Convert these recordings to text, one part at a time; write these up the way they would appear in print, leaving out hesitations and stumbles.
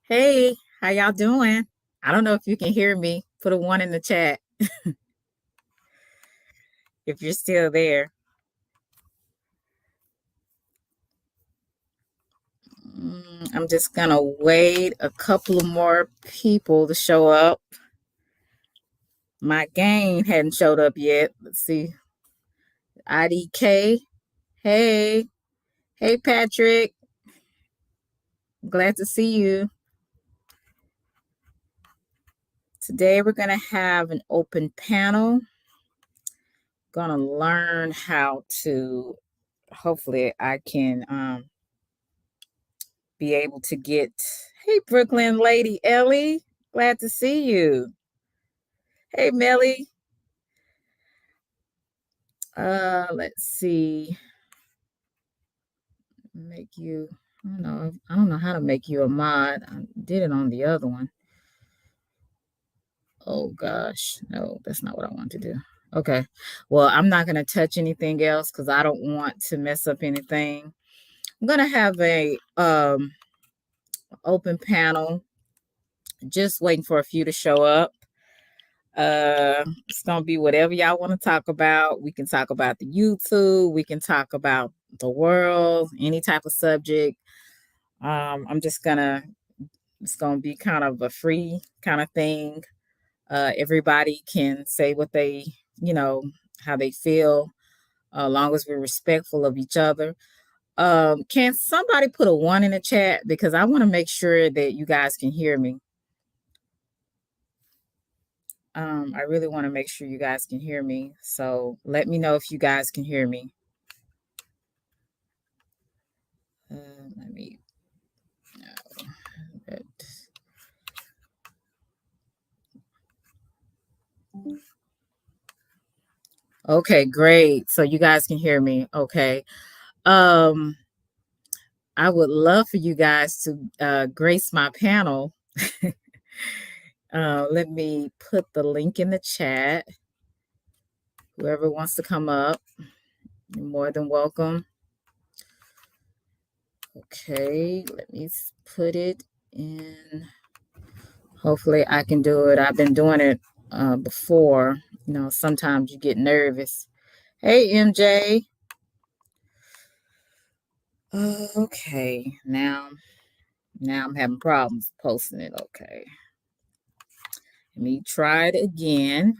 Hey, how y'all doing? I don't know if you can hear me. Put a one in the chat if you're still there. I'm just gonna wait a couple of more people to show up. My gang hadn't showed up yet. Let's see. IDK. Hey, hey Patrick. Glad to see you. Today we're gonna have an open panel. Gonna learn how to. Hopefully, I can be able to get. Hey, Brooklyn lady Ellie, glad to see you. Hey, Melly. Let's see. Make you. I don't know. I don't know how to make you a mod. I did it on the other one. Oh gosh, no, that's not what I want to do. Okay, well, I'm not gonna touch anything else because I don't want to mess up anything. I'm gonna have a open panel. Just waiting for a few to show up. It's gonna be whatever y'all want to talk about. We can talk about the YouTube. We can talk about the world, any type of subject. I'm just gonna. It's gonna be kind of a free kind of thing. Everybody can say what they, you know, how they feel, as long as we're respectful of each other. Can somebody put a one in the chat because I want to make sure that you guys can hear me. I really want to make sure you guys can hear me. So let me know if you guys can hear me. Let me. No, okay, great. So you guys can hear me. Okay. Um, I would love for you guys to grace my panel. Let me put the link in the chat. Whoever wants to come up, you're more than welcome. Okay, let me put it in. Hopefully, I can do it. I've been doing it before. You know, sometimes you get nervous. Hey, MJ. Okay, now I'm having problems posting it. Okay. Let me try it again.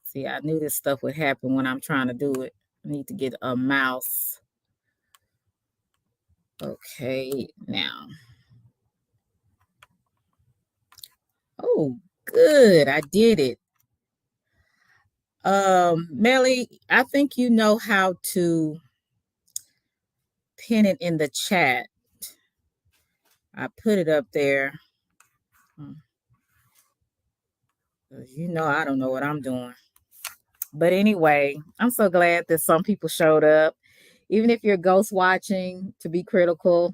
See, I knew this stuff would happen when I'm trying to do it. I need to get a mouse. Okay, now. Oh, good. I did it. Melly, I think you know how to pin it in the chat. I put it up there. You know, I don't know what I'm doing. But anyway, I'm so glad that some people showed up. Even if you're ghost watching to be critical,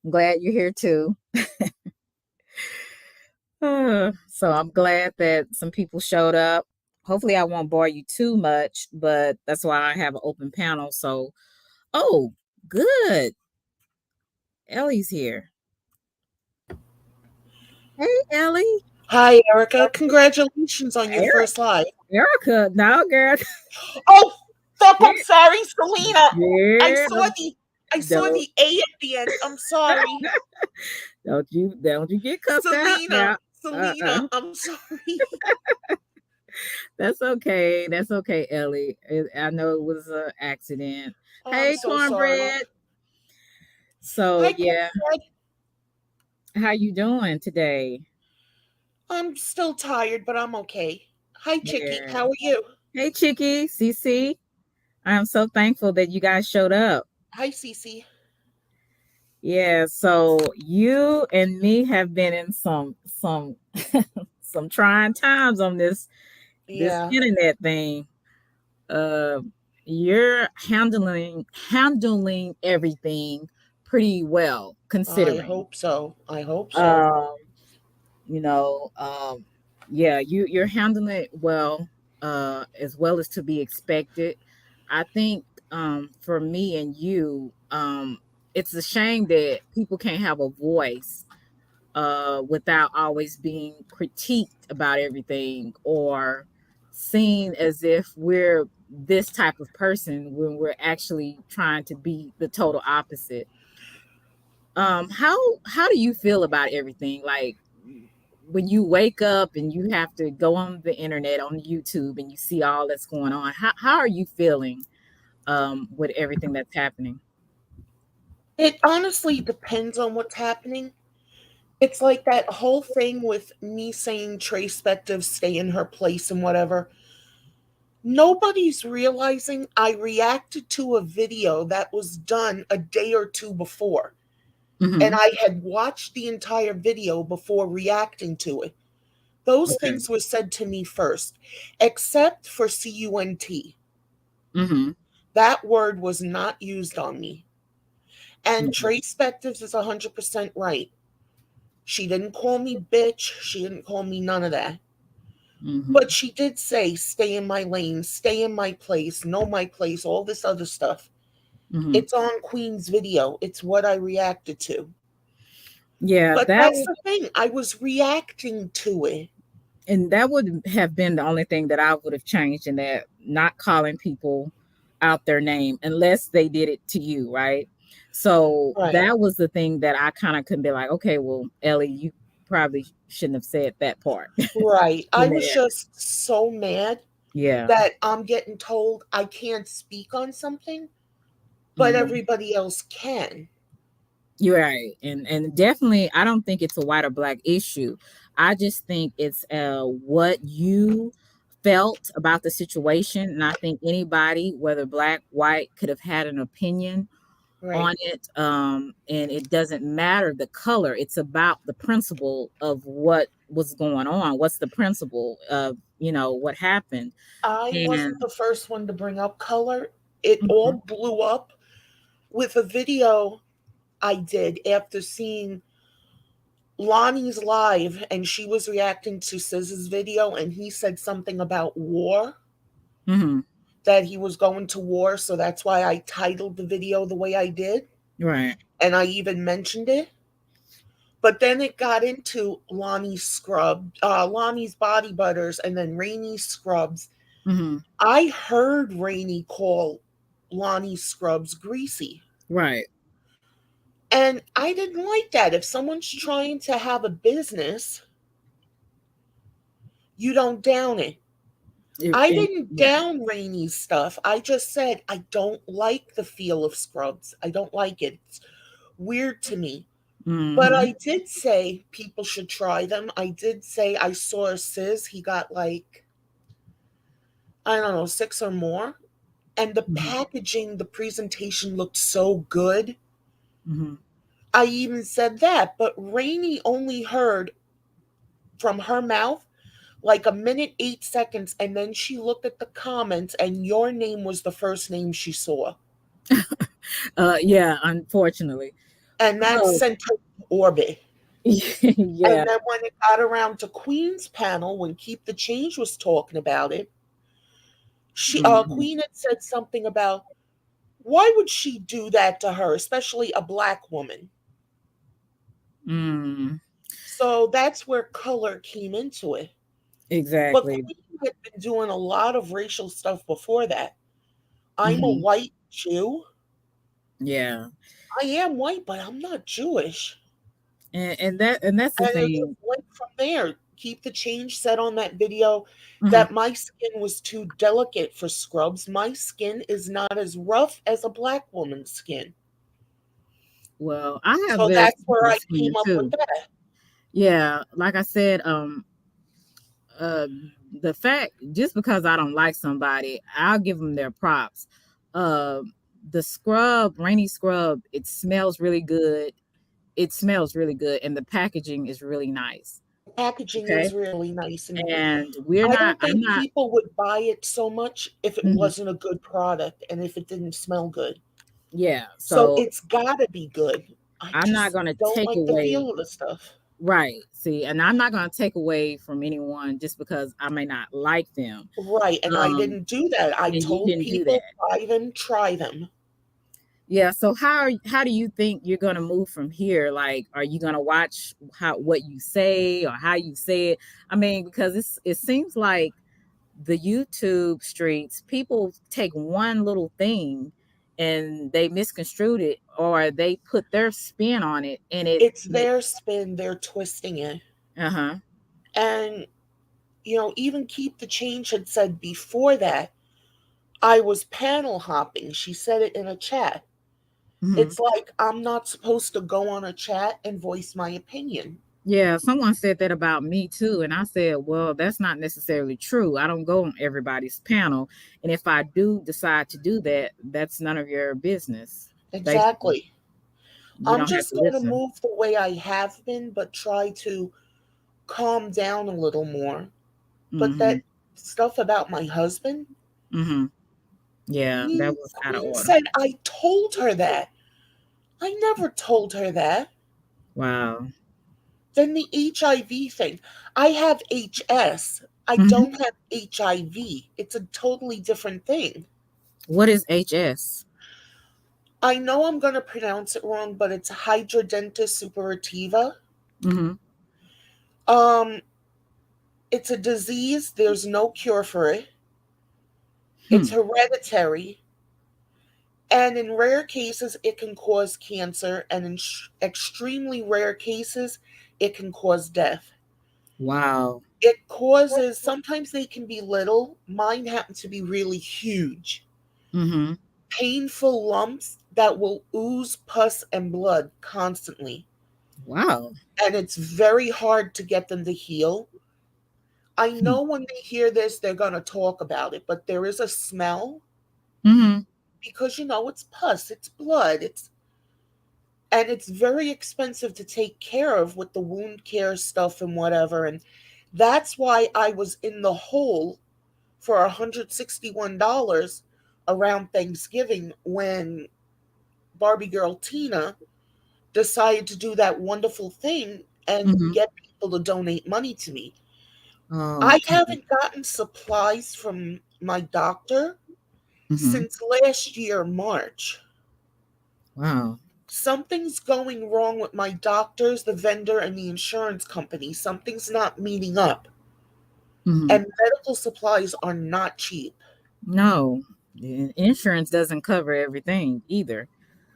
I'm glad you're here too. So I'm glad that some people showed up. Hopefully, I won't bore you too much, but that's why I have an open panel. So, oh, good. Ellie's here. Hey, Ellie. Hi, Erica. Congratulations on your first live. Erica, no, girl. Oh, fuck! I'm sorry, Selena. I Yeah, saw the I saw don't, the A at the end. I'm sorry, don't you get cussed out Selena. now. Selena, I'm sorry. That's okay. That's okay, Ellie. I know it was an accident. Oh, I'm Hey, so sorry. cornbread. So Hi, yeah, Cornbread. how you doing today? I'm still tired, but I'm okay. Hi, Chicky. Yeah. How are you? Hey, Chicky, CC. I'm so thankful that you guys showed up. Hi, Cece. Yeah. So you and me have been in some some trying times on this Yeah, internet thing. Uh, you're handling everything pretty well, I considering. hope so. I hope so. Um, you know, yeah, you're handling it as well as to be expected. I think for me and you, it's a shame that people can't have a voice without always being critiqued about everything or seen as if we're this type of person when we're actually trying to be the total opposite. How do you feel about everything? Like when you wake up and you have to go on the internet on YouTube and you see all that's going on, how are you feeling with everything that's happening? It honestly depends on what's happening. It's like that whole thing with me saying Tracepective stay in her place and whatever. Nobody's realizing I reacted to a video that was done a day or two before, and Hmm. I had watched the entire video before reacting to it. Those Okay. things were said to me first, except for CUNT. Hmm. That word was not used on me. And Tracepectives is 100% right. She didn't call me bitch. She didn't call me none of that. But Hmm. she did say, stay in my lane, stay in my place, know my place, all this other stuff. Hmm. It's on Queen's video. It's what I reacted to. Yeah, But that that's the thing. I was reacting to it. and that would have been the only thing that I would have changed in that, not calling people out their name unless they did it to you, right? So Right. that was the thing that I kind of couldn't be like, okay, well, Ellie, you probably shouldn't have said that part Right. I in was there. just so mad Yeah. that I'm getting told I can't speak on something, but Hmm. everybody else can. You're right. And definitely I don't think it's a white or black issue. I just think it's what you felt about the situation. And I think anybody, whether black, white, could have had an opinion on Right. it. And it doesn't matter the color. It's about the principle of what was going on. What's the principle of, what happened. I wasn't And the first one to bring up color. It mhm, all blew up with a video I did after seeing Lonnie's live and she was reacting to SZA's video and he said something about war, mhm, that he was going to war. So that's why I titled the video the way I did. right. And I even mentioned it. But then it got into Lonnie's body butters, and then Rainy's scrubs. Mhm, I heard Rainy call Lonnie's scrubs greasy. right. And I didn't like that. If someone's trying to have a business, you don't down it. I didn't Yeah. down Rainy's stuff. I just said I don't like the feel of scrubs. I don't like it. It's weird to me. But Mhm, I did say people should try them. I did say I saw a Sis. He got like, I don't know, six or more. And the mhm, packaging, the presentation looked so good. mhm. I even said that. But Rainey only heard from her mouth like a minute, 8 seconds. And then she looked at the comments, and your name was the first name she saw. Yeah, unfortunately. And that Oh, sent her to orbit. yeah. And then when it got around to Queen's panel, when Keep the Change was talking about it, Mhm. Queen had said something about why would she do that to her, especially a black woman. Mm, So that's where color came into it. But exactly. Queen had been doing a lot of racial stuff before that. I'm a Mhm. white Jew. Yeah. I am white, but I'm not Jewish. And that's the And it just thing. went from there. Keep the Change said on that video Mhm. that my skin was too delicate for scrubs. My skin is not as rough as a black woman's skin. Well, I have So very that's where sensitive I came skin up with too. that. Yeah, like I said, uh the fact just because I don't like somebody, I'll give them their props. The scrub, rainy scrub, it smells really good. It smells really good and the packaging is really nice. Packaging Okay? is really nice, and And I don't I'm think not. people would buy it so much if it Mhm. wasn't a good product and if it didn't smell good. Yeah, So so it's gotta be good. I I'm not just going to don't take like the away. feel of the stuff. Right. See, and I'm not going to take away from anyone just because I may not like them. Right, and I Um, didn't do that. I and you told didn't do people that. buy them, try them. Yeah, so how do you think you're gonna move from here? Like, are you gonna watch how what you say or how you say it? I mean, because it seems like the YouTube streets, people take one little thing and they misconstrued it or they put their spin on it and It's their spin, they're twisting it. uh-huh. And, even Keep the Change had said before that, I was panel hopping. She said it in a chat. Hmm. It's like I'm not supposed to go on a chat and voice my opinion. Yeah, someone said that about me too. And I said, well, that's not necessarily true. I don't go on everybody's panel. And if I do decide to do that, that's none of your business. Basically, Exactly. you I'm don't have just to going to listen. move the way I have been, but try to calm down a little more. But that Hmm. stuff about my husband, Hmm. Yeah, that the was out of queen order. said I told her that. I never told her that. Wow. Then the HIV thing. I have HS. I Hmm. don't have HIV. It's a totally different thing. What is HS? I know I'm going to pronounce it wrong, but it's hydrodentus suppurativa. Hmm. Um, it's a disease. There's no cure for it. It's Hmm. hereditary, and in rare cases, it can cause cancer, and in extremely rare cases, it can cause death. Wow. It causes, sometimes they can be little. Mine happen to be really huge. Hmm. Painful lumps that will ooze pus and blood constantly. Wow. And it's very hard to get them to heal. I Hmm. know when they hear this, they're going to talk about it, but there is a smell Hmm. because, it's pus, it's blood, and it's very expensive to take care of with the wound care stuff and whatever. And that's why I was in the hole for $161 around Thanksgiving when Barbie girl Tina decided to do that wonderful thing and Hmm. get people to donate money to me. Oh, I okay. haven't gotten supplies from my doctor Hmm. since last year, March. Wow. Something's going wrong with my doctors, the vendor, and the insurance company. Something's not meeting up. Hmm. And medical supplies are not cheap. No, the insurance doesn't cover everything either.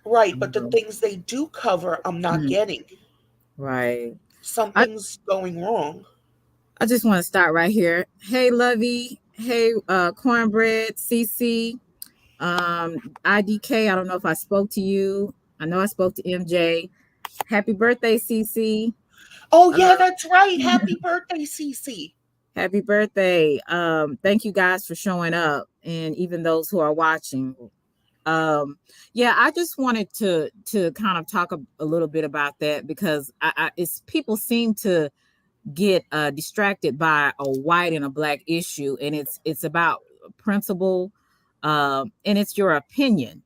Right, but the Um, things they do cover, I'm not mhm. getting. Right. I Something's going wrong. I just want to start right here. Hey, Lovey. Hey, Cornbread, CC, IDK. I don't know if I spoke to you. I know I spoke to MJ. Happy birthday, CC. Oh, Uh, yeah, that's right. Happy birthday, Cece. happy birthday. Thank you guys for showing up, and even those who are watching. Yeah, I just wanted to kind of talk a little bit about that because it's people seem to get distracted by a white and a black issue, and it's about principle, and it's your opinion,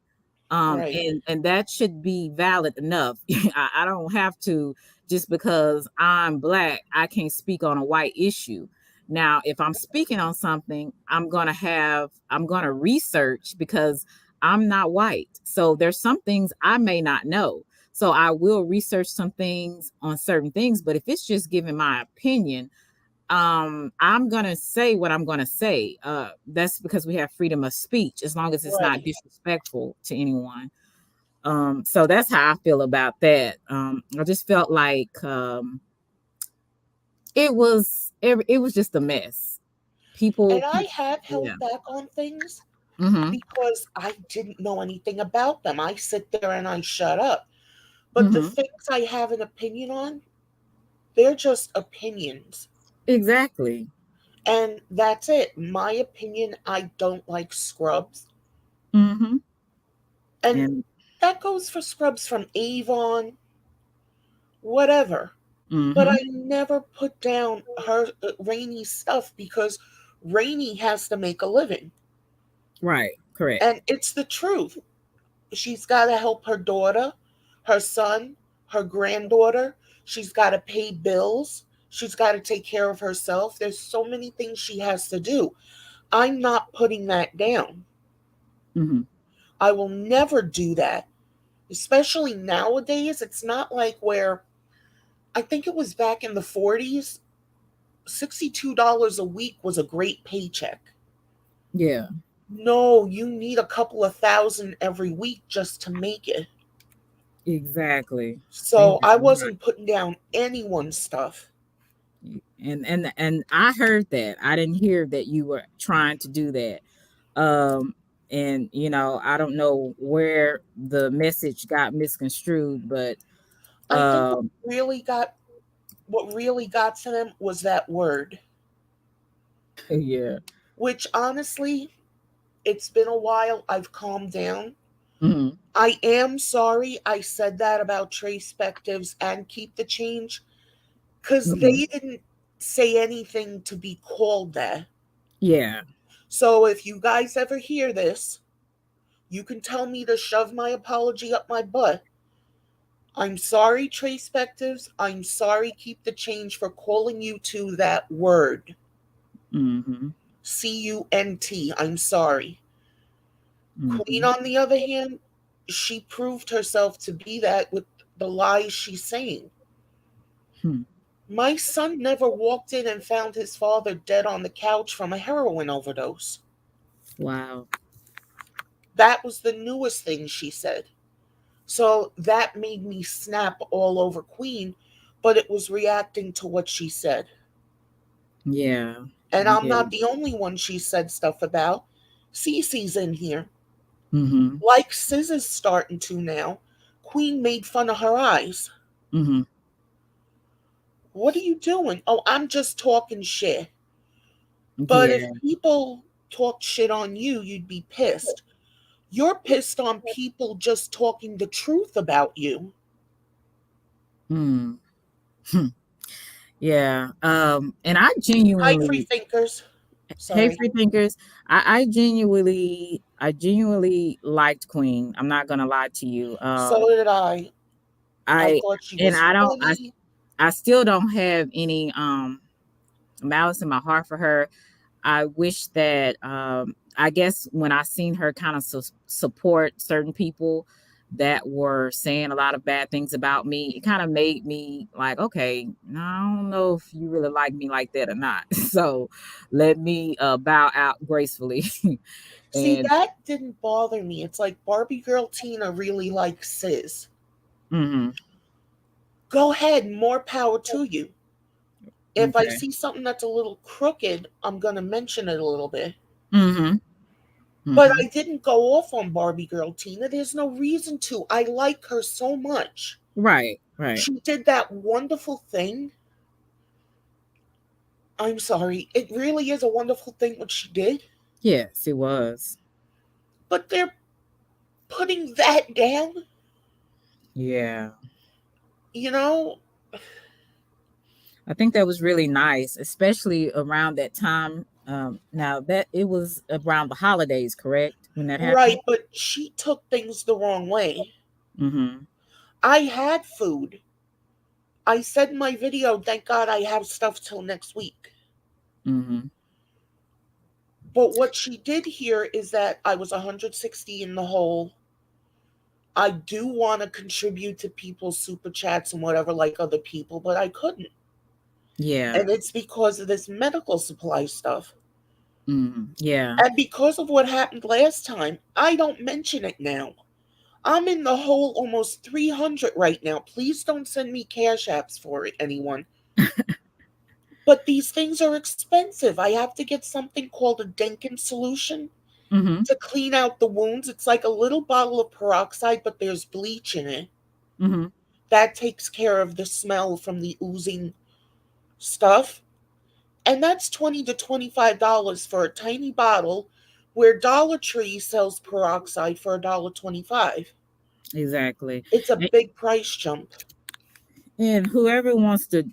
Right, and that should be valid enough. I don't have to, just because I'm black I can't speak on a white issue. Now if I'm speaking on something, I'm gonna research because I'm not white, so there's some things I may not know, so I will research some things on certain things. But if it's just giving my opinion, I'm gonna say what I'm gonna say. That's because we have freedom of speech, as long as it's not right. disrespectful to anyone. So that's how I feel about that. I just felt like it was just a mess. And I People, have yeah. held back on things Mm-hmm. because I didn't know anything about them. I sit there and I shut up. But the Mm-hmm. things I have an opinion on, they're just opinions. Exactly. And that's it. My opinion, I don't like scrubs. Mm-hmm. And And that goes for scrubs from Avon, whatever. But mm-hmm. I never put down her Rainey's stuff because Rainey has to make a living. Right. Correct. And it's the truth. She's got to help her daughter, her son, her granddaughter. She's got to pay bills. She's got to take care of herself. There's so many things she has to do. I'm not putting that down. Mm-hmm. I will never do that. Especially nowadays, it's not like where I think it was back in the 40s, $62 a week was a great paycheck. Yeah, No, you need a couple of thousand every week just to make it. exactly. So I Exactly. wasn't putting down anyone's stuff. And I heard that. I didn't hear that you were trying to do that. Um, and I don't know where the message got misconstrued, but I think um, what really got to them was that word, yeah. which honestly, it's been a while. I've calmed down. Hmm. I am sorry I said that about Tracepectives and Keep the Change because Hmm. they didn't say anything to be called that. Yeah. So if you guys ever hear this, you can tell me to shove my apology up my butt. I'm sorry, Tracepectives. I'm sorry, Keep the Change, for calling you to that word. Hmm. CUNT. I'm sorry. Queen, Hmm. on the other hand, she proved herself to be that with the lies she's saying. Hmm. My son never walked in and found his father dead on the couch from a heroin overdose. Wow. That was the newest thing she said. So that made me snap all over Queen, but it was reacting to what she said. Yeah. And I'm Yeah. not the only one she said stuff about. Cece's in here. Hmm. Like Sis is starting to now. Queen made fun of her eyes. Hmm. What are you doing? Oh, I'm just talking shit. But if Yeah. people talked shit on you, you'd be pissed. You're pissed on people just talking the truth about you. Hmm. Hmm. Yeah. And I Hi, free genuinely, thinkers. hey, Sorry. free thinkers, I genuinely liked Queen. I'm not gonna lie to you. So did I. I I thought she and was I don't, funny. I still don't have any malice in my heart for her. I wish that I guess when I seen her kind of support certain people that were saying a lot of bad things about me, it kind of made me like, okay, I don't know if you really like me like that or not. So let me bow out gracefully. See, And that didn't bother me. It's like Barbie Girl Tina really likes Sis. mhm, Go ahead, more power to you. If I okay. see something that's a little crooked, I'm going to mention it a little bit. Mhm. But Mhm. I didn't go off on Barbie Girl Tina. There's no reason to. I like her so much. Right, right. She did that wonderful thing. I'm sorry. It really is a wonderful thing what she did. Yes, it was. But they're putting that down, Yeah. you know? I think that was really nice, especially around that time. Now that it was around the holidays, correct? When that Right, happened? but she took things the wrong way. Mm-hmm. I had food. I said in my video, thank God I have stuff till next week. Mm-hmm. But what she did here is that I was 160 in the hole. I do want to contribute to people's super chats and whatever, like other people, but I couldn't. Yeah. And it's because of this medical supply stuff. Mm-hmm. Yeah. And because of what happened last time, I don't mention it now. I'm in the hole almost 300 right now. Please don't send me cash apps for it, anyone. But these things are expensive. I have to get something called a Denkin solution Mm-hmm. to clean out the wounds. It's like a little bottle of peroxide, but there's bleach in it. Mm-hmm. That takes care of the smell from the oozing stuff. And that's $20 to $25 for a tiny bottle where Dollar Tree sells peroxide for $1.25. Exactly. It's a And, big price jump. and whoever wants to,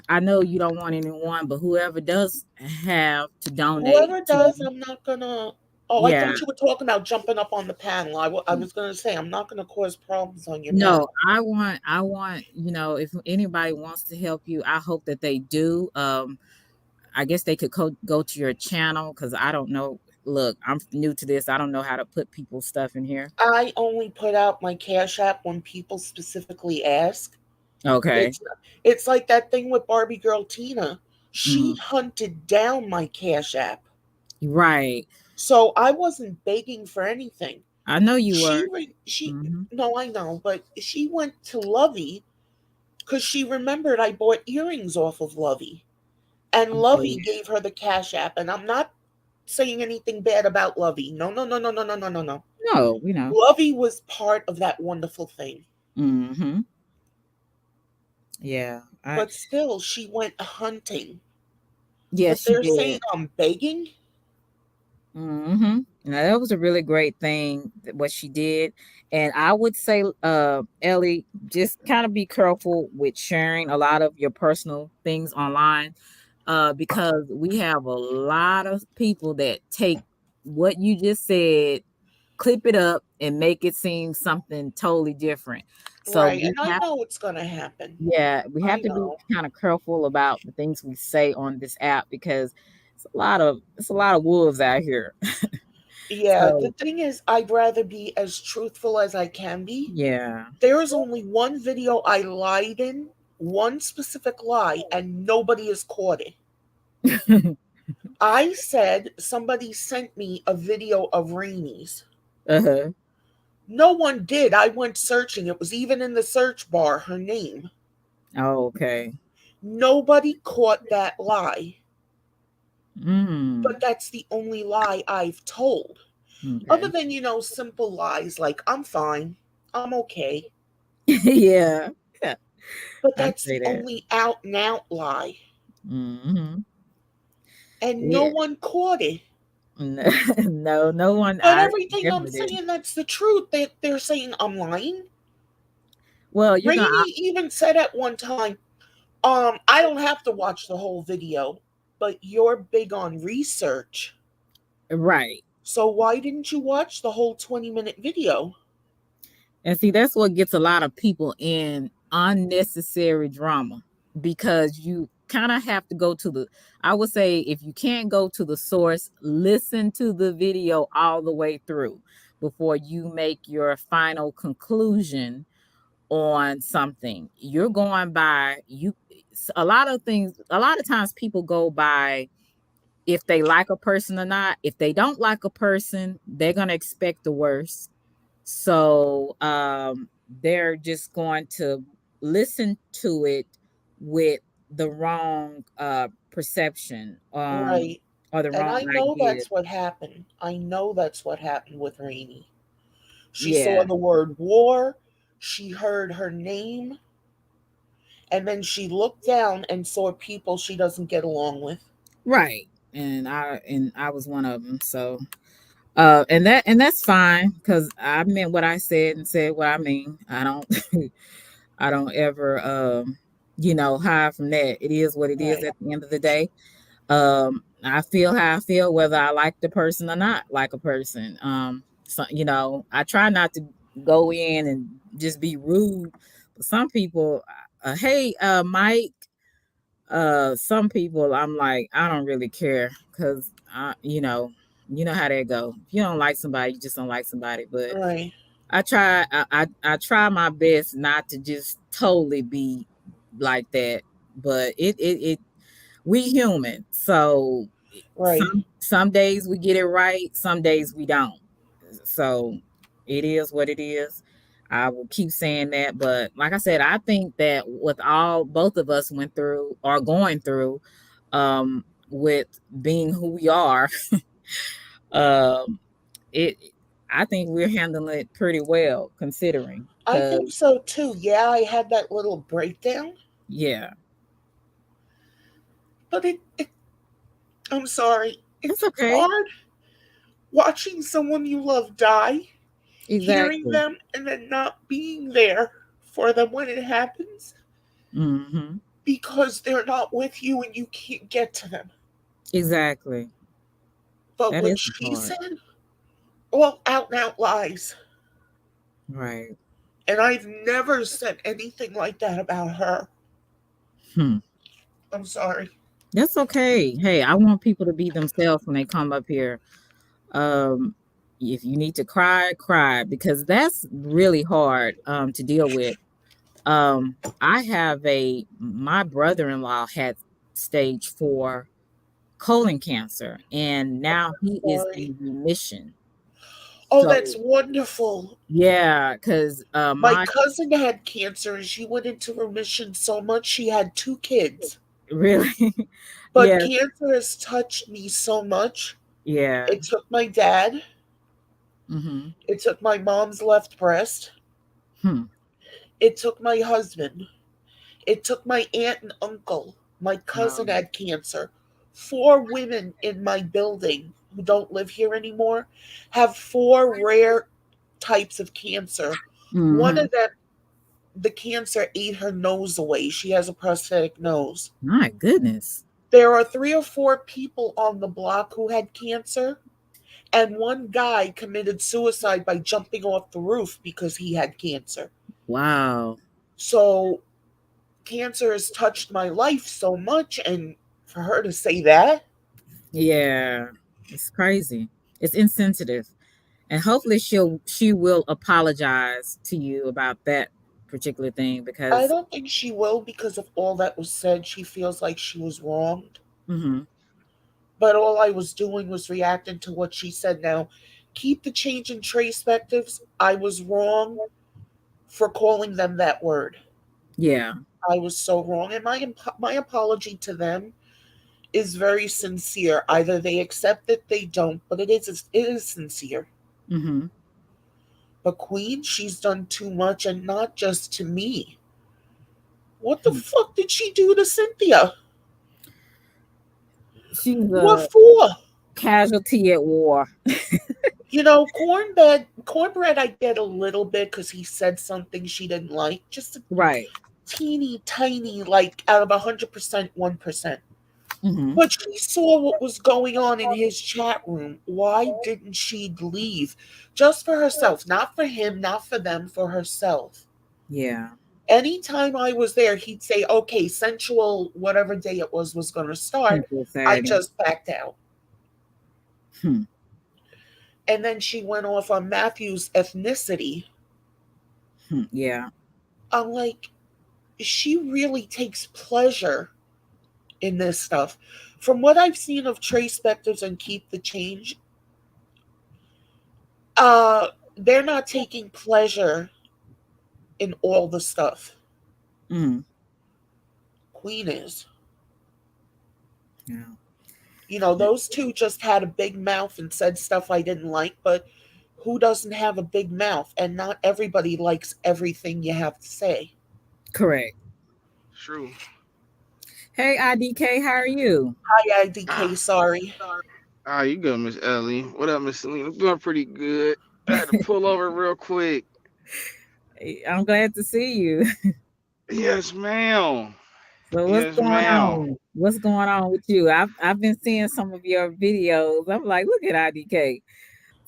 I know you don't want anyone, but whoever does have to donate Whoever to does, you, I'm not gonna. Oh, I yeah. thought you were talking about jumping up on the panel. I was gonna say I'm not gonna cause problems on your No, panel. I want, if anybody wants to help you, I hope that they do. I guess they could go to your channel because I don't know. look, I'm new to this. I don't know how to put people's stuff in here. I only put out my Cash App when people specifically ask. Okay. It's like that thing with Barbie girl Tina. She Mm, hunted down my Cash App. right. So I wasn't begging for anything. I know you were. She Hmm. no, I know, but she went to Lovey because she remembered I bought earrings off of Lovey, and Oh Lovey yeah. gave her the Cash App. And I'm not saying anything bad about Lovey. No, no, no, no, no, no, no, no, no. No, we know. Lovey was part of that wonderful thing, Hmm. Yeah. I but still, she went hunting. Yes, But she they're saying did. I'm begging. Hmm. Now that was a really great thing what she did, and I would say, Ellie, just kind of be careful with sharing a lot of your personal things online, because we have a lot of people that take what you just said, clip it up, and make it seem something totally different. So Right, we and I have, know it's gonna happen. yeah, we have I to be know. kind of careful about the things we say on this app because it's a lot of wolves out here. Yeah, the So thing is, I'd rather be as truthful as I can be. yeah. There is only one video I lied in, one specific lie, and nobody has caught it. I said somebody sent me a video of Rainy's. Uh-huh. No one did. I went searching. It was even in the search bar, her name. Oh, okay. Nobody caught that lie. But Mm. that's the only lie I've told. Other Okay. than, simple lies like, I'm fine, I'm okay. Yeah. Yeah. But I that's say the that. only out and out lie. Hmm. And no Yeah. one caught it. No, no one. But I everything I'm definitely didn't. saying, that's the truth. They're saying I'm lying. Well, you're gonna Rainey even said at one time, I don't have to watch the whole video, but you're big on research. right. So why didn't you watch the whole 20-minute video? And see, that's what gets a lot of people in unnecessary drama because you kind of have to go to the, I would say, if you can't go to the source, listen to the video all the way through before you make your final conclusion on something. You're going by, a lot of things, a lot of times people go by if they like a person or not. If they don't like a person, they're going to expect the worst, so they're just going to listen to it with the wrong perception, Right. or the And wrong I know idea. that's what happened. I know that's what happened with Rainey. She saw Yeah, the word war, she heard her name, and then she looked down and saw people she doesn't get along with. right. And I was one of them. So and that's fine because I meant what I said and said what I mean. I don't I don't ever hide from that. It is what it is Right. at the end of the day. I feel how I feel whether I like the person or not like a person. So I try not to go in and just be rude, but some people, hey, Mike, some people I'm like, I don't really care because you know how that go. If you don't like somebody, you just don't like somebody. But Right. I try my best not to just totally be like that, but it we human. So Right. some days we get it right, some days we don't. So it is what it is. I will keep saying that, but like I said, I think that with all both of us went through or going through, with being who we are, um, it I think we're handling it pretty well considering. I think Cause so too. Yeah, I had that little breakdown, yeah, but I'm sorry. it's It's okay. hard watching someone you love die, hearing Exactly. them, and then not being there for them when it happens Hmm. because they're not with you and you can't get to them. Exactly. But That what is the she part. said, all out and out lies. Right. And I've never said anything like that about her. Hmm. I'm sorry. That's okay. Hey, I want people to be themselves when they come up here. Um, if you need to cry, cry, because that's really hard to deal with. I have a my brother-in-law had stage 4 colon cancer, and now he is Sorry. in remission. Oh, that's So wonderful. yeah, because My my cousin had cancer and she went into remission so much she had two kids. really, But yeah, cancer has touched me so much. yeah, It took my dad, mm-hmm, it took my mom's left breast, hmm, it took my husband, it took my aunt and uncle. My cousin um, had cancer. Four women in my building who don't live here anymore have four rare types of cancer. One mm-hmm. of them, the cancer ate her nose away. She has a prosthetic nose. My goodness, There are three or four people on the block who had cancer, and one guy committed suicide by jumping off the roof because he had cancer. wow, So, cancer has touched my life so much, and for her to say that, yeah, it's crazy. It's insensitive, and hopefully she will apologize to you about that particular thing I because, don't think she will because of all that was said. She feels like she was wronged. mm-hmm, But all I was doing was reacting to what she said. Now, keep the change in perspectives. I was wrong for calling them that word. yeah, I was so wrong, and my apology to them is very sincere. Either they accept it, they don't, but it is sincere. mm-hmm. But Queen, she's done too much, and not just to me. What the Hmm. fuck did she do to Cynthia? She's What a for? casualty at war. Cornbread, I get a little bit because he said something she didn't like. Just a Right. teeny tiny, like out of 100%, 1%. Hmm. But she saw what was going on in his chat room. Why didn't she leave? Just for herself, not for him, not for them, for herself. Yeah. Anytime I was there, he'd say, okay, sensual, whatever day it was going to start. Sensual I Saturday. just backed out. Hmm. And then she went off on Matthew's ethnicity. Hmm. Yeah. I'm like, she really takes pleasure in this stuff. From what I've seen of Trace Spectors and Keep the Change, uh, they're not taking pleasure in all the stuff. Hmm. Queen is. Yeah. Those two just had a big mouth and said stuff I didn't like, but who doesn't have a big mouth? And not everybody likes everything you have to say. Correct. True. Hey, IDK, how are you? Hi, IDK, Ah, sorry. you good, Miss Ellie? What up, Miss Selena? I'm doing pretty good. I had to pull over real quick. I'm glad to see you. Yes, ma'am. So what's Yes, going ma'am. on? What's going on with you? I've been seeing some of your videos. I'm like, look at IDK.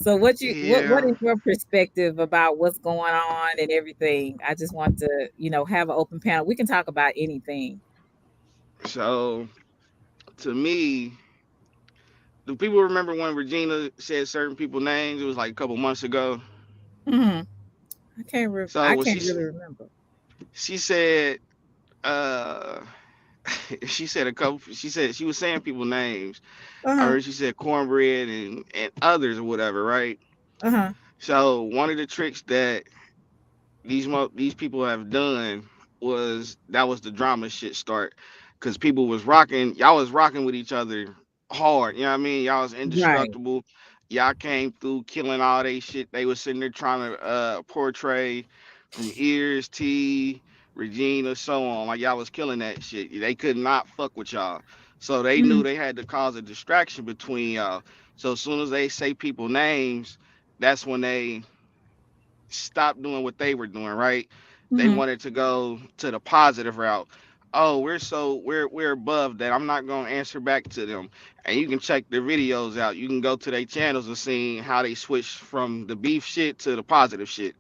So what Yeah. is your perspective about what's going on and everything? I just want to, have an open panel. We can talk about anything. So, to me, do people remember when Regina said certain people names? It was like a couple months ago. Hmm. I So, when can't really remember. she said, uh, she said a couple. She said she was saying people names. I Uh-huh. heard she said cornbread and others or whatever, right? Uh-huh. So one of the tricks that these people have done was that was the drama shit start because people was rocking, y'all was rocking with each other hard, you know what I mean? Y'all was Right. indestructible. Y'all came through killing all they shit. They was sitting there trying to portray from ears, T, Regina, so on. Like y'all was killing that shit. They could not fuck with y'all. So they knew Mhm. they had to cause a distraction between y'all. So as soon as they say people names, that's when they stop doing what they were doing, right? They Mhm. wanted to go to the positive route. Oh, we're above that. I'm not gonna answer back to them. And you can check their videos out. You can go to their channels and see how they switch from the beef shit to the positive shit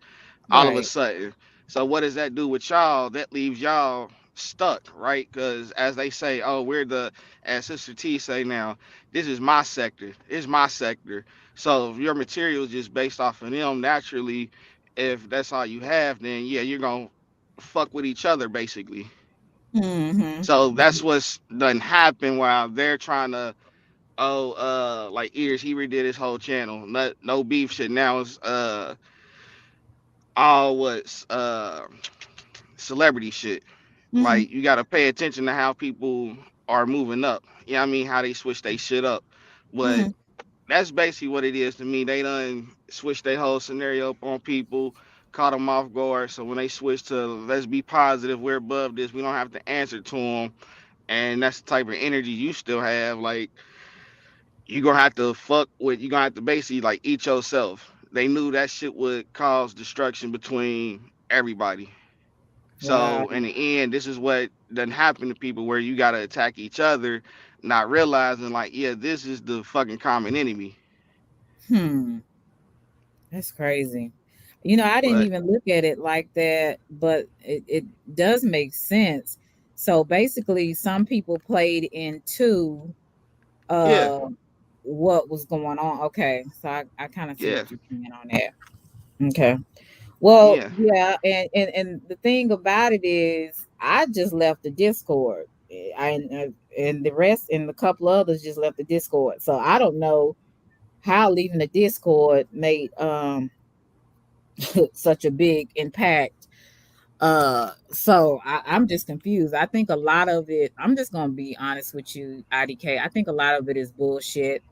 all of a Right. sudden. So what does that do with y'all? That leaves y'all. stuck, right? Because as they say, oh, we're the, as Sister T say now, this is my sector. It's my sector. So if your material is just based off of them, naturally, if that's all you have, then yeah, you're gonna fuck with each other basically. Mhm. So that's what's done happen while they're trying to, oh, like Ears, he redid his whole channel. No beef shit. Now it's all what's celebrity shit. Mhm. Like you gotta pay attention to how people are moving up. You know what I mean? How they switch their shit up. But Mhm. that's basically what it is to me. They done switched their whole scenario up on people, caught them off guard. So when they switch to let's be positive, we're above this, we don't have to answer to them. And that's the type of energy you still have. Like you gonna have to fuck with, you gonna have to basically like eat yourself. They knew that shit would cause destruction between everybody. Wow. So in the end, this is what doesn't happen to people where you gotta attack each other, not realizing like, yeah, this is the fucking common enemy. Hmm. That's crazy. I didn't But even look at it like that, but it does make sense. So basically, some people played into yeah, uh what was going on. Okay, so I kind of see yeah, what you're saying on that. Okay. Well, yeah, yeah, and the thing about it is, I just left the Discord. And the rest and a couple others just left the Discord. So I don't know how leaving the Discord made such a big impact. So I'm just confused. I think a lot of it, I'm just gonna be honest with you, IDK. I think a lot of it is bullshit.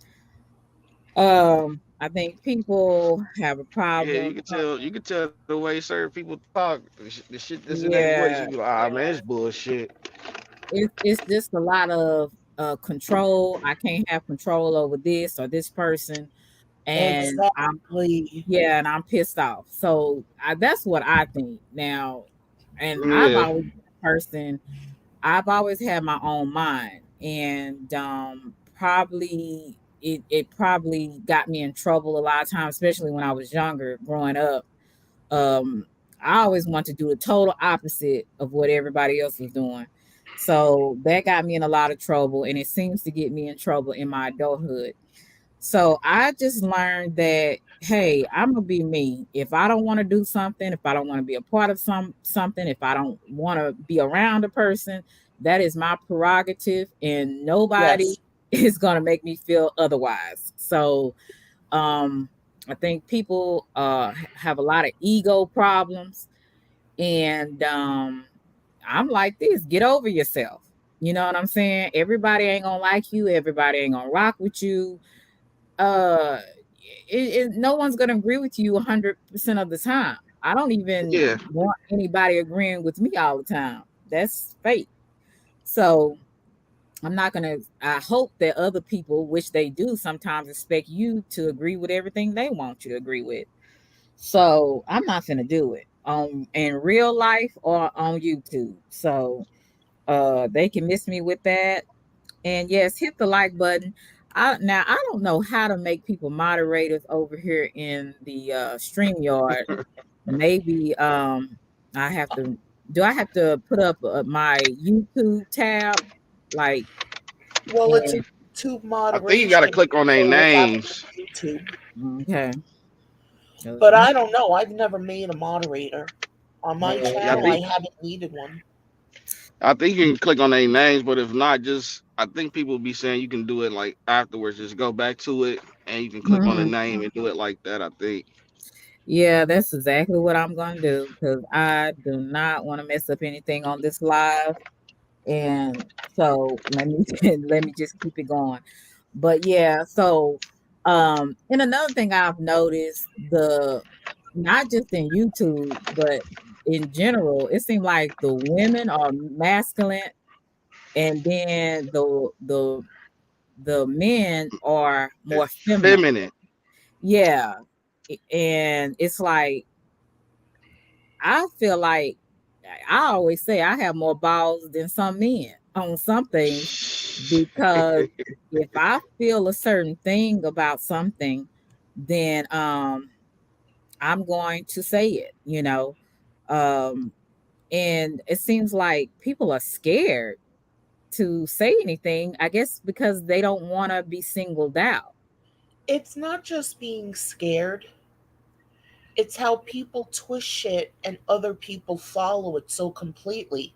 I think people have a yeah. problem. You can tell the way certain people talk, the shit that's in their voice. You be Yeah, like, ah, man, it's bullshit. it's just a lot of control. I can't have control over this or this person, and I'm Exactly. yeah, and I'm pissed off. So that's what I think now. And I've Yeah, always been a person. I've always had my own mind, and probably it probably got me in trouble a lot of times, especially when I was younger, growing up. Um, I always want to do the total opposite of what everybody else was doing. So that got me in a lot of trouble, and it seems to get me in trouble in my adulthood. So I just learned that hey, I'm gonna be me. If I don't want to do something, if I don't want to be a part of something, if I don't want to be around a person, that is my prerogative, and nobody Yes. is gonna make me feel otherwise. So um, I think people have a lot of ego problems, and I'm like this. Get over yourself. You know what I'm saying? Everybody ain't gonna like you. Everybody ain't gonna rock with you. uh no one's going to agree with you 100% of the time. I don't even yeah, want anybody agreeing with me all the time. That's fake. So I'm not going to, I hope that other people, which they do sometimes, expect you to agree with everything they want you to agree with. So I'm not going to do it on in real life or on YouTube. So they can miss me with that. And yes, hit the like button. Now I don't know how to make people moderators over here in the StreamYard. Maybe I have to do I have to put up my YouTube tab? Like Well, it's a and YouTube I think you gotta moderation, click on their so it's names. actually YouTube. okay. 'Cause But I don't know. I've never made a moderator. On my Yeah, channel, I haven't needed one. I think you can click on their names, but if not, just I think people be saying you can do it like afterwards. Just go back to it and you can click on the Mhm. name and do it like that. I think. Yeah, that's exactly what I'm gonna do because I do not want to mess up anything on this live. And so let me let me just keep it going. But yeah, so and another thing I've noticed, the not just in YouTube, but in general, it seems like the women are masculine, and then the men are more feminine. Feminine. Yeah. And it's like I feel like I always say I have more balls than some men on some things, because if I feel a certain thing about something, then I'm going to say it. Um And it seems like people are scared to say anything, I guess because they don't want to be singled out. It's not just being scared, it's how people twist shit and other people follow it so completely.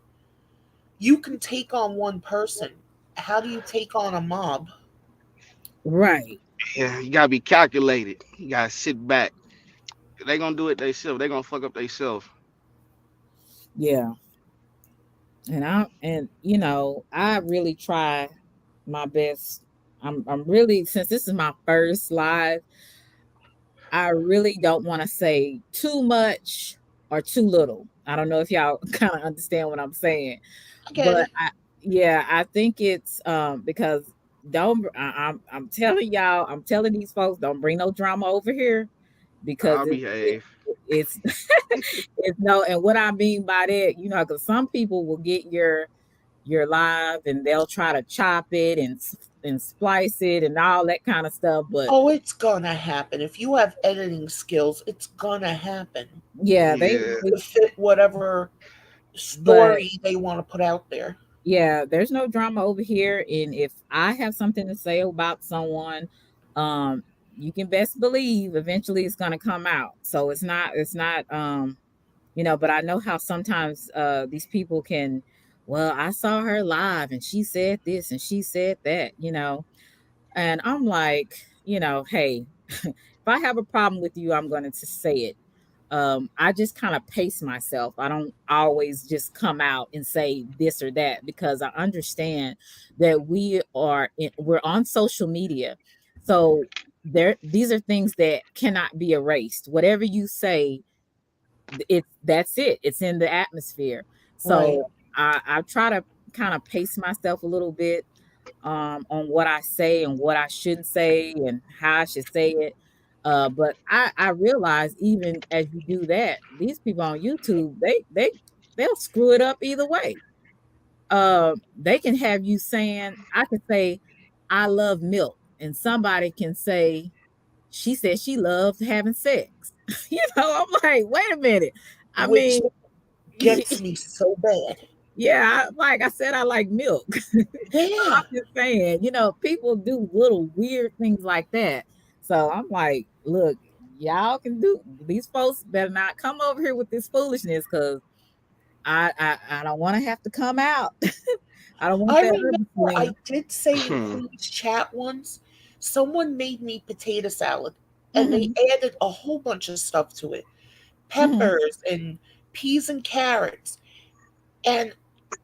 You can take on one person. How do you take on a mob? Right. Yeah, you gotta be calculated. You gotta sit back. They gonna do it themselves. They gonna fuck up themselves. Yeah. And I really try my best. I'm really, since this is my first live, I really don't want to say too much or too little. I don't know if y'all kind of understand what I'm saying, I get but it. yeah, I think it's because I'm telling y'all, I'm telling these folks, don't bring no drama over here because I'll behave. it's it's no. And what I mean by that, because some people will get your live and they'll try to chop it and splice it and all that kind of stuff, but Oh, it's gonna happen. If you have editing skills, it's gonna happen yeah, Yeah. to fit whatever but story they want to put out there. yeah, there's no drama over here. And if I have something to say about someone, um, you can best believe eventually it's gonna come out. So it's not, but I know how sometimes these people can, well, I saw her live and she said this and she said that. And I'm like, hey, if I have a problem with you, I'm going to say it. I just kind of pace myself. I don't always just come out and say this or that because I understand that we're on social media. So these are things that cannot be erased. Whatever you say, that's it. It's in the atmosphere. Right. So I try to kind of pace myself a little bit on what I say and what I shouldn't say and how I should say it. But I realize even as you do that, these people on YouTube, they'll screw it up either way. They can have you saying, I can say, I love milk, and somebody can say, she said she loves having sex. I'm like, wait a minute. I Which mean, gets me so bad. yeah, like I said, I like milk. Yeah. I'm just saying, people do little weird things like that. So I'm like, look, y'all can do, these folks better not come over here with this foolishness because I don't want to have to come out. I don't want I that remember other I fling. did say in Queen's chat once, someone made me potato salad and they Hmm. added a whole bunch of stuff to it, Hmm. peppers and peas and carrots. And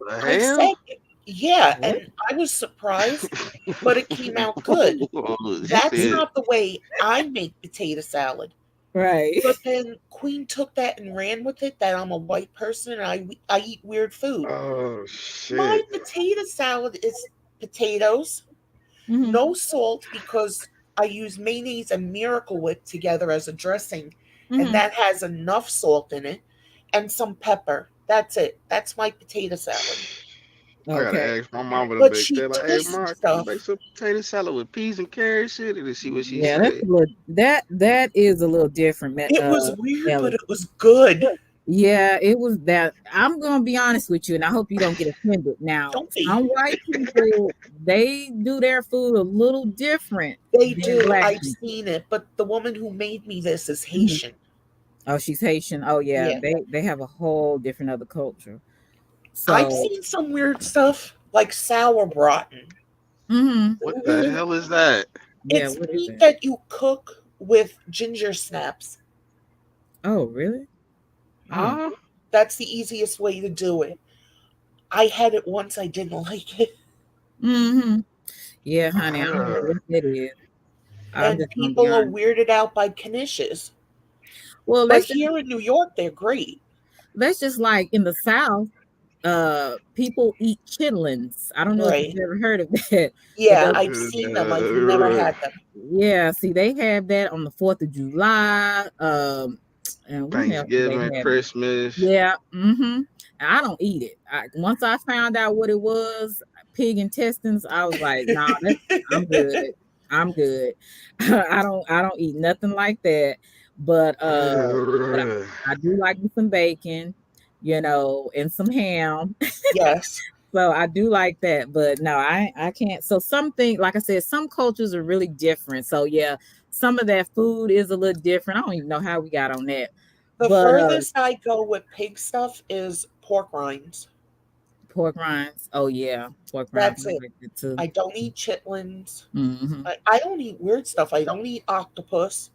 The I hell? said, yeah, What? and I was surprised, but it came out good. She That's said, not the way I make potato salad. Right. But then Queen took that and ran with it that I'm a white person and I eat weird food. "Oh My shit." potato salad is potatoes, Hmm. no salt because I use mayonnaise and Miracle Whip together as a dressing, and Hmm. that has enough salt in it, and some pepper. That's it. That's my potato salad. I gotta Okay. ask my mama to But make she that. Like, hey, twists ma, can you make stuff. some potato salad with peas and carrots shit and see what she Yeah, that's say? a little, that is a little different, It was weird, but Ellie. it was good. Yeah, it was that. I'm gonna be honest with you, and I hope you don't get offended. Now, Don't be. some white people, they do their food a little different They than do. black I've people. seen it, but the woman who made me this is Mhm. Haitian. Oh, she's Haitian. Oh yeah, Yeah. they have a whole different other culture. I've So, seen some weird stuff like sour braten. mhm. What the hell is that? Yeah, It's what is meat it? that you cook with ginger snaps. Oh, really? Oh, Huh? That's the easiest way to do it. I had it once, I didn't like it. mhm. Yeah, honey, I don't know Uh, what that is. I'm And just gonna be people are honest. weirded out by knishes. Well, But here in New York, they're great. let's just like in the South, people eat chitlins. I don't know if Right. you've ever heard of that, but Yeah, those, I've seen them. I've never had them. yeah, see, they have that on the 4th of July. And when else do they Thanksgiving, have it? Christmas. Yeah, mm-hmm. I don't eat it. Once I found out what it was, pig intestines, I was like, nah, I'm good. I'm good. I don't eat nothing like that. But I do like me some bacon. and some ham. Yes. So I do like that, but no, I can't. So something like I said, some cultures are really different. So yeah, some of that food is a little different. I don't even know how we got on that, The but furthest I go with pig stuff is pork rinds. pork rinds. Oh yeah, pork rinds. That's I it. like that too. I don't eat chitlins. Hmm. I don't eat weird stuff. I don't eat octopus.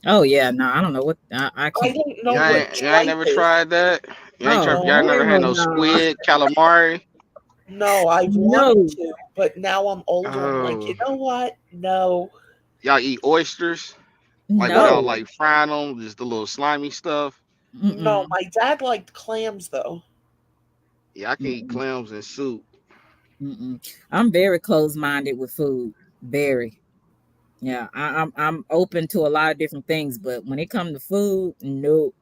Oh yeah, no, I don't know what I I can't. don't know Y'all what ain't, y'all ain't tripe never is. tried that. Oh Y'all No. never had hell no no, squid, calamari. No, I've wanted no, to, but now I'm older. I'm like, Oh, you know what? No. y'all eat oysters like without No. no. like frying them, just the little slimy stuff. No, Mm-mm, my dad liked clams though. Yeah, I can eat mm-mm, clams and soup. mm-mm. I'm very close minded with food. Very. Yeah, I'm open to a lot of different things, but when it comes to food, nope,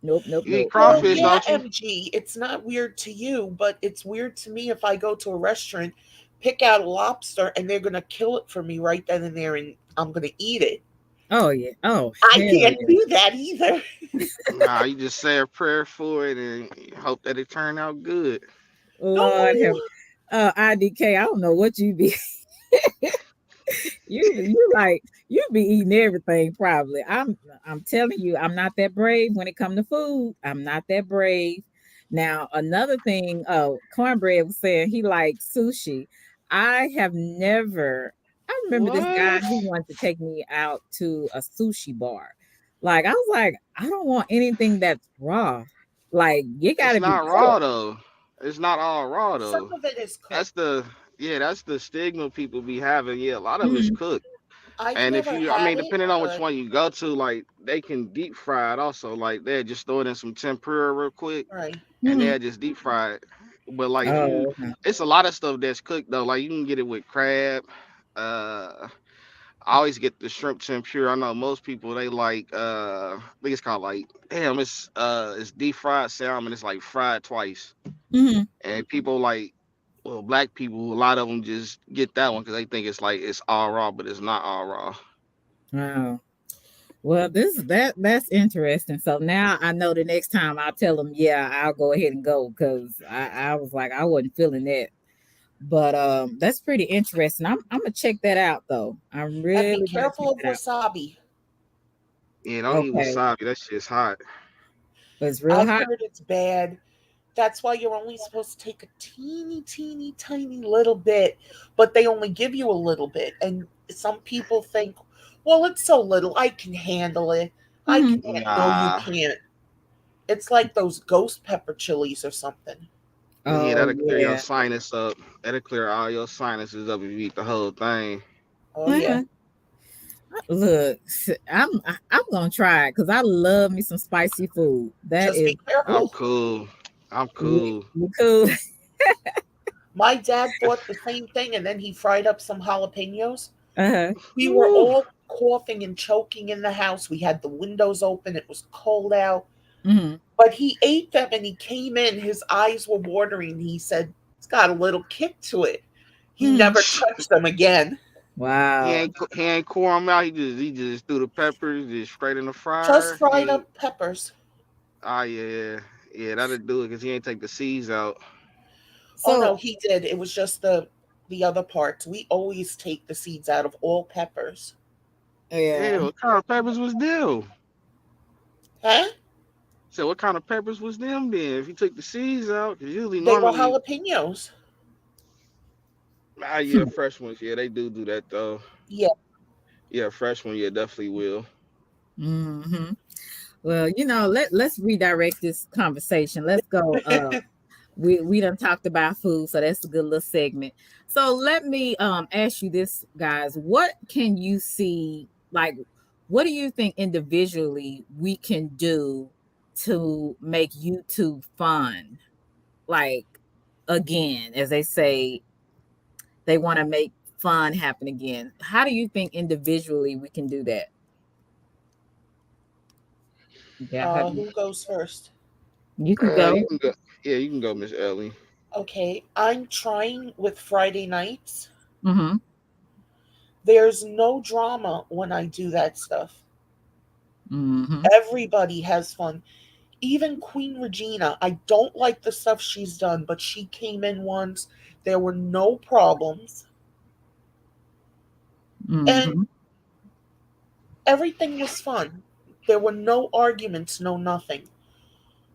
nope, nope, You eat nope. Well, crawfish, yeah, don't you? MG. It's not weird to you, but it's weird to me if I go to a restaurant, pick out a lobster, and they're gonna kill it for me right then and there, and I'm gonna eat it. Oh yeah. Oh I hell can't yeah. do that either. Nah, you just say a prayer for it and hope that it turn out good. Lord No. have IDK. I don't know what you be. You like you be eating everything probably. I'm telling you, I'm not that brave when it comes to food. I'm not that brave. Now another thing, Cornbread was saying he likes sushi. I have never. I remember this guy. What? He wanted to take me out to a sushi bar. Like I was like, I don't want anything that's raw. Like you got It's to be not raw cooked. though. It's not all raw Some though. of it is That's cooked. the yeah, that's the stigma people be having. Yeah, a lot of it's Mhm. cooked. I've And if never you, I had mean, it, depending on which but one you go to, like they can deep fry it also. Like they just throw it in some tempura real quick, right. and Mhm. they just deep fry it. But like if you, Oh, okay. it's a lot of stuff that's cooked though. Like you can get it with crab. I always get the shrimp tempura. I know most people they like. I think it's called like damn. It's deep fried salmon. It's like fried twice, Mhm. and people like. Well, black people, a lot of them just get that one because they think it's like it's all raw, but it's not all raw. Wow. Well, that's interesting. So now I know the next time I'll tell them, yeah, I'll go ahead and go because I was like I wasn't feeling that. But that's pretty interesting. I'm gonna check that out though. I'm And be really gonna check careful of that out. wasabi. Yeah, don't eat Okay, wasabi. That shit's hot. it's real I've hot. heard it's bad. That's why you're only supposed to take a teeny, teeny, tiny little bit, but they only give you a little bit. And some people think, well, it's so little, I can handle it. I Hmm. can No, you Nah. can't. It's like those ghost pepper chilies or something. Yeah, Oh that'll clear your yeah. sinus up. That'll clear all your sinuses up if you eat the whole thing. Oh, yeah. Uh, Look, I'm gonna try it because I love me some spicy food. That Just is, be I'm careful. cool. I'm you, cool. you cool. My dad thought the same thing, and then he fried up some jalapenos. Uh-huh. We were Woo. all coughing and choking in the house. We had the windows open, it was cold out. Hmm. But he ate them and he came in, his eyes were watering. He said, it's got a little kick to it. He Hmm. never touched them again. Wow. He ain't core them out. He just threw the peppers just straight in the Just fryer. fried He ain't. up peppers. Ah yeah, yeah. That'll do it because he ain't take the seeds out. Oh So no, he did. It was just the other parts. We always take the seeds out of all peppers. yeah. Yeah, what kind of peppers was them? Huh? So what kind of peppers was them then? If you took the seeds out, because usually They were normally, jalapenos. ah yeah, fresh ones. Yeah, they do that though. Yeah. Yeah, fresh one. Yeah, definitely will. Hmm. Well, let's redirect this conversation. Let's go. We done talked about food, so that's a good little segment. So let me ask you this, guys. What can you see? Like, what do you think individually we can do to make YouTube fun? Like again, as they say, they want to make fun happen again. How do you think individually we can do that? Yeah, how do you, Who goes first? you can go. You can go. Yeah, you can go, Miss Ellie. Okay, I'm trying with Friday nights. Mm-hmm. There's no drama when I do that stuff. Mm-hmm. Everybody has fun. Even Queen Regina, I don't like the stuff she's done, but she came in once. There were no problems, and Mhm. everything was fun. There were no arguments, no nothing.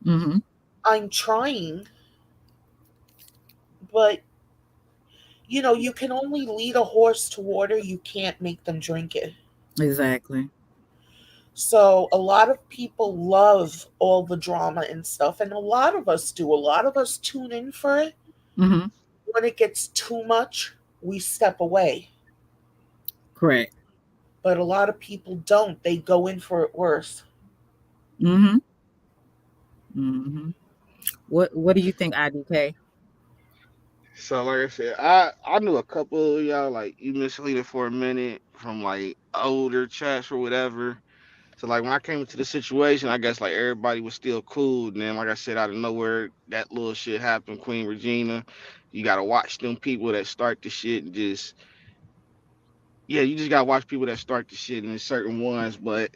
Mhm. I'm trying, but you can only lead a horse to water, you can't make them drink it. Exactly. So a lot of people love all the drama and stuff, and a lot of us do. A lot of us tune in for it. Mhm. When it gets too much, we step away. Correct. But a lot of people don't. They go in for it worse. Mhm. Mhm. What do you think, IDK? So like I said, I knew a couple of y'all like you misleading for a minute from like older chats or whatever. So like when I came into the situation, I guess like everybody was still cool. And then like I said, out of nowhere, that little shit happened. Queen Regina, you gotta watch them people that start the shit and just yeah, you just gotta watch people that start the shit and there's certain ones. But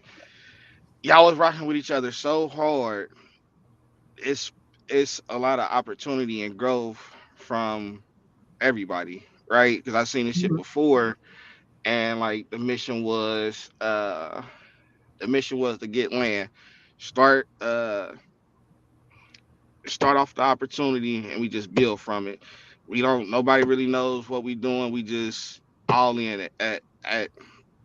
y'all was rocking with each other so hard. It's it's a lot of opportunity and growth from everybody, right? Because I've seen this shit Mhm. before, and like the mission was to get land, start start off the opportunity, and we just build from it. We don't nobody really knows what we doing. We just all in at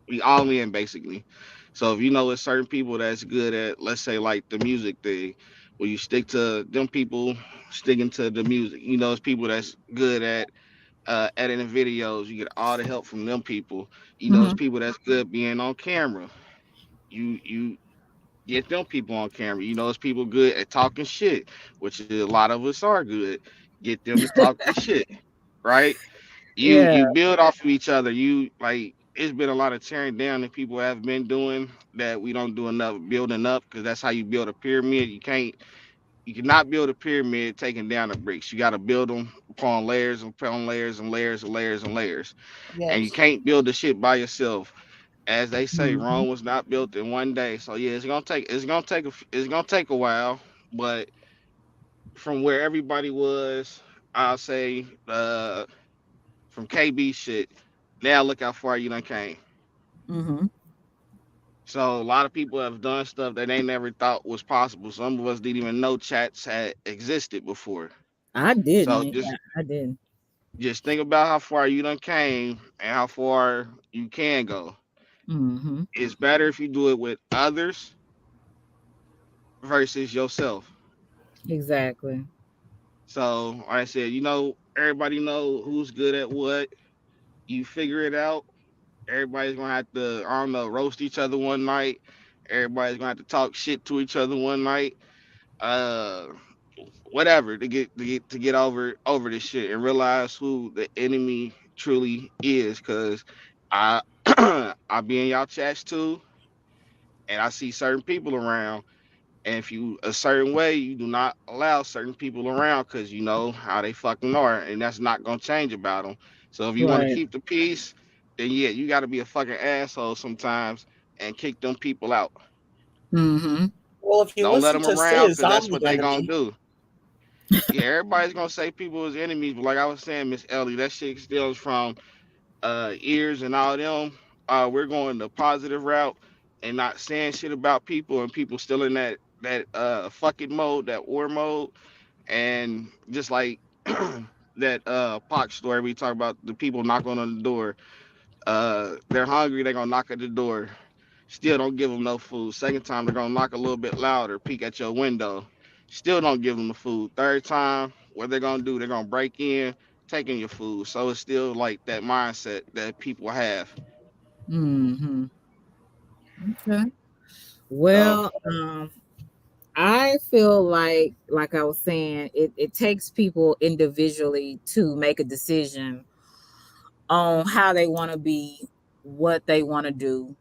we all in basically. So if you know it's certain people that's good at, let's say like the music thing, where you stick to them people sticking to the music. You know, it's people that's good at editing videos. You get all the help from them people. You know, it's Mhm. people that's good being on camera. You get them people on camera. You know, it's people good at talking shit, which a lot of us are good. Get them to talk the shit, right? You Yeah. build off of each other. You like it's been a lot of tearing down that people have been doing that we don't do enough building up because that's how you build a pyramid. You cannot build a pyramid taking down the bricks. You got to build them upon layers and upon layers and layers and layers and layers. And you Yes. can't build the shit by yourself. As they say, Mhm. Rome was not built in one day. So yeah, it's gonna take a while. But from where everybody was, I'll say from KB shit. Now look how far you done came. Mhm. So a lot of people have done stuff that they never thought was possible. Some of us didn't even know chats had existed before. I So didn't. I didn't. just think about how far you done came and how far you can go. Mhm. It's better if you do it with others versus yourself. Exactly. So like I said, you know, everybody know who's good at what. You figure it out. Everybody's gonna have to, I don't know, roast each other one night. Everybody's gonna have to talk shit to each other one night. Uh whatever to get over this shit and realize who the enemy truly is. Cause I I be in y'all chats too, and I see certain people around. And if you a certain way, you do not allow certain people around because you know how they fucking are, and that's not gonna change about them. So if you want to Right. keep the peace, then yeah, you got to be a fucking asshole sometimes and kick them people out. Mhm. Well, if you Don't let listen them to around Sis, because I'm that's the what they gonna enemy. do. Yeah, everybody's gonna say people as enemies, but like I was saying, Miss Ellie, that shit stems from ears and all them. We're going the positive route and not saying shit about people and people still in that fucking mode, that war mode, and just like that Pac story we talk about the people knocking on the door. They're hungry, they're gonna knock at the door. Still don't give them no food. Second time they're gonna knock a little bit louder, peek at your window. Still don't give them the food. Third time, what they're gonna do? They're gonna break in, taking your food. So it's still like that mindset that people have. Mhm. Okay. So Well, I feel like I was saying, it takes people individually to make a decision on how they want to be, what they want to do.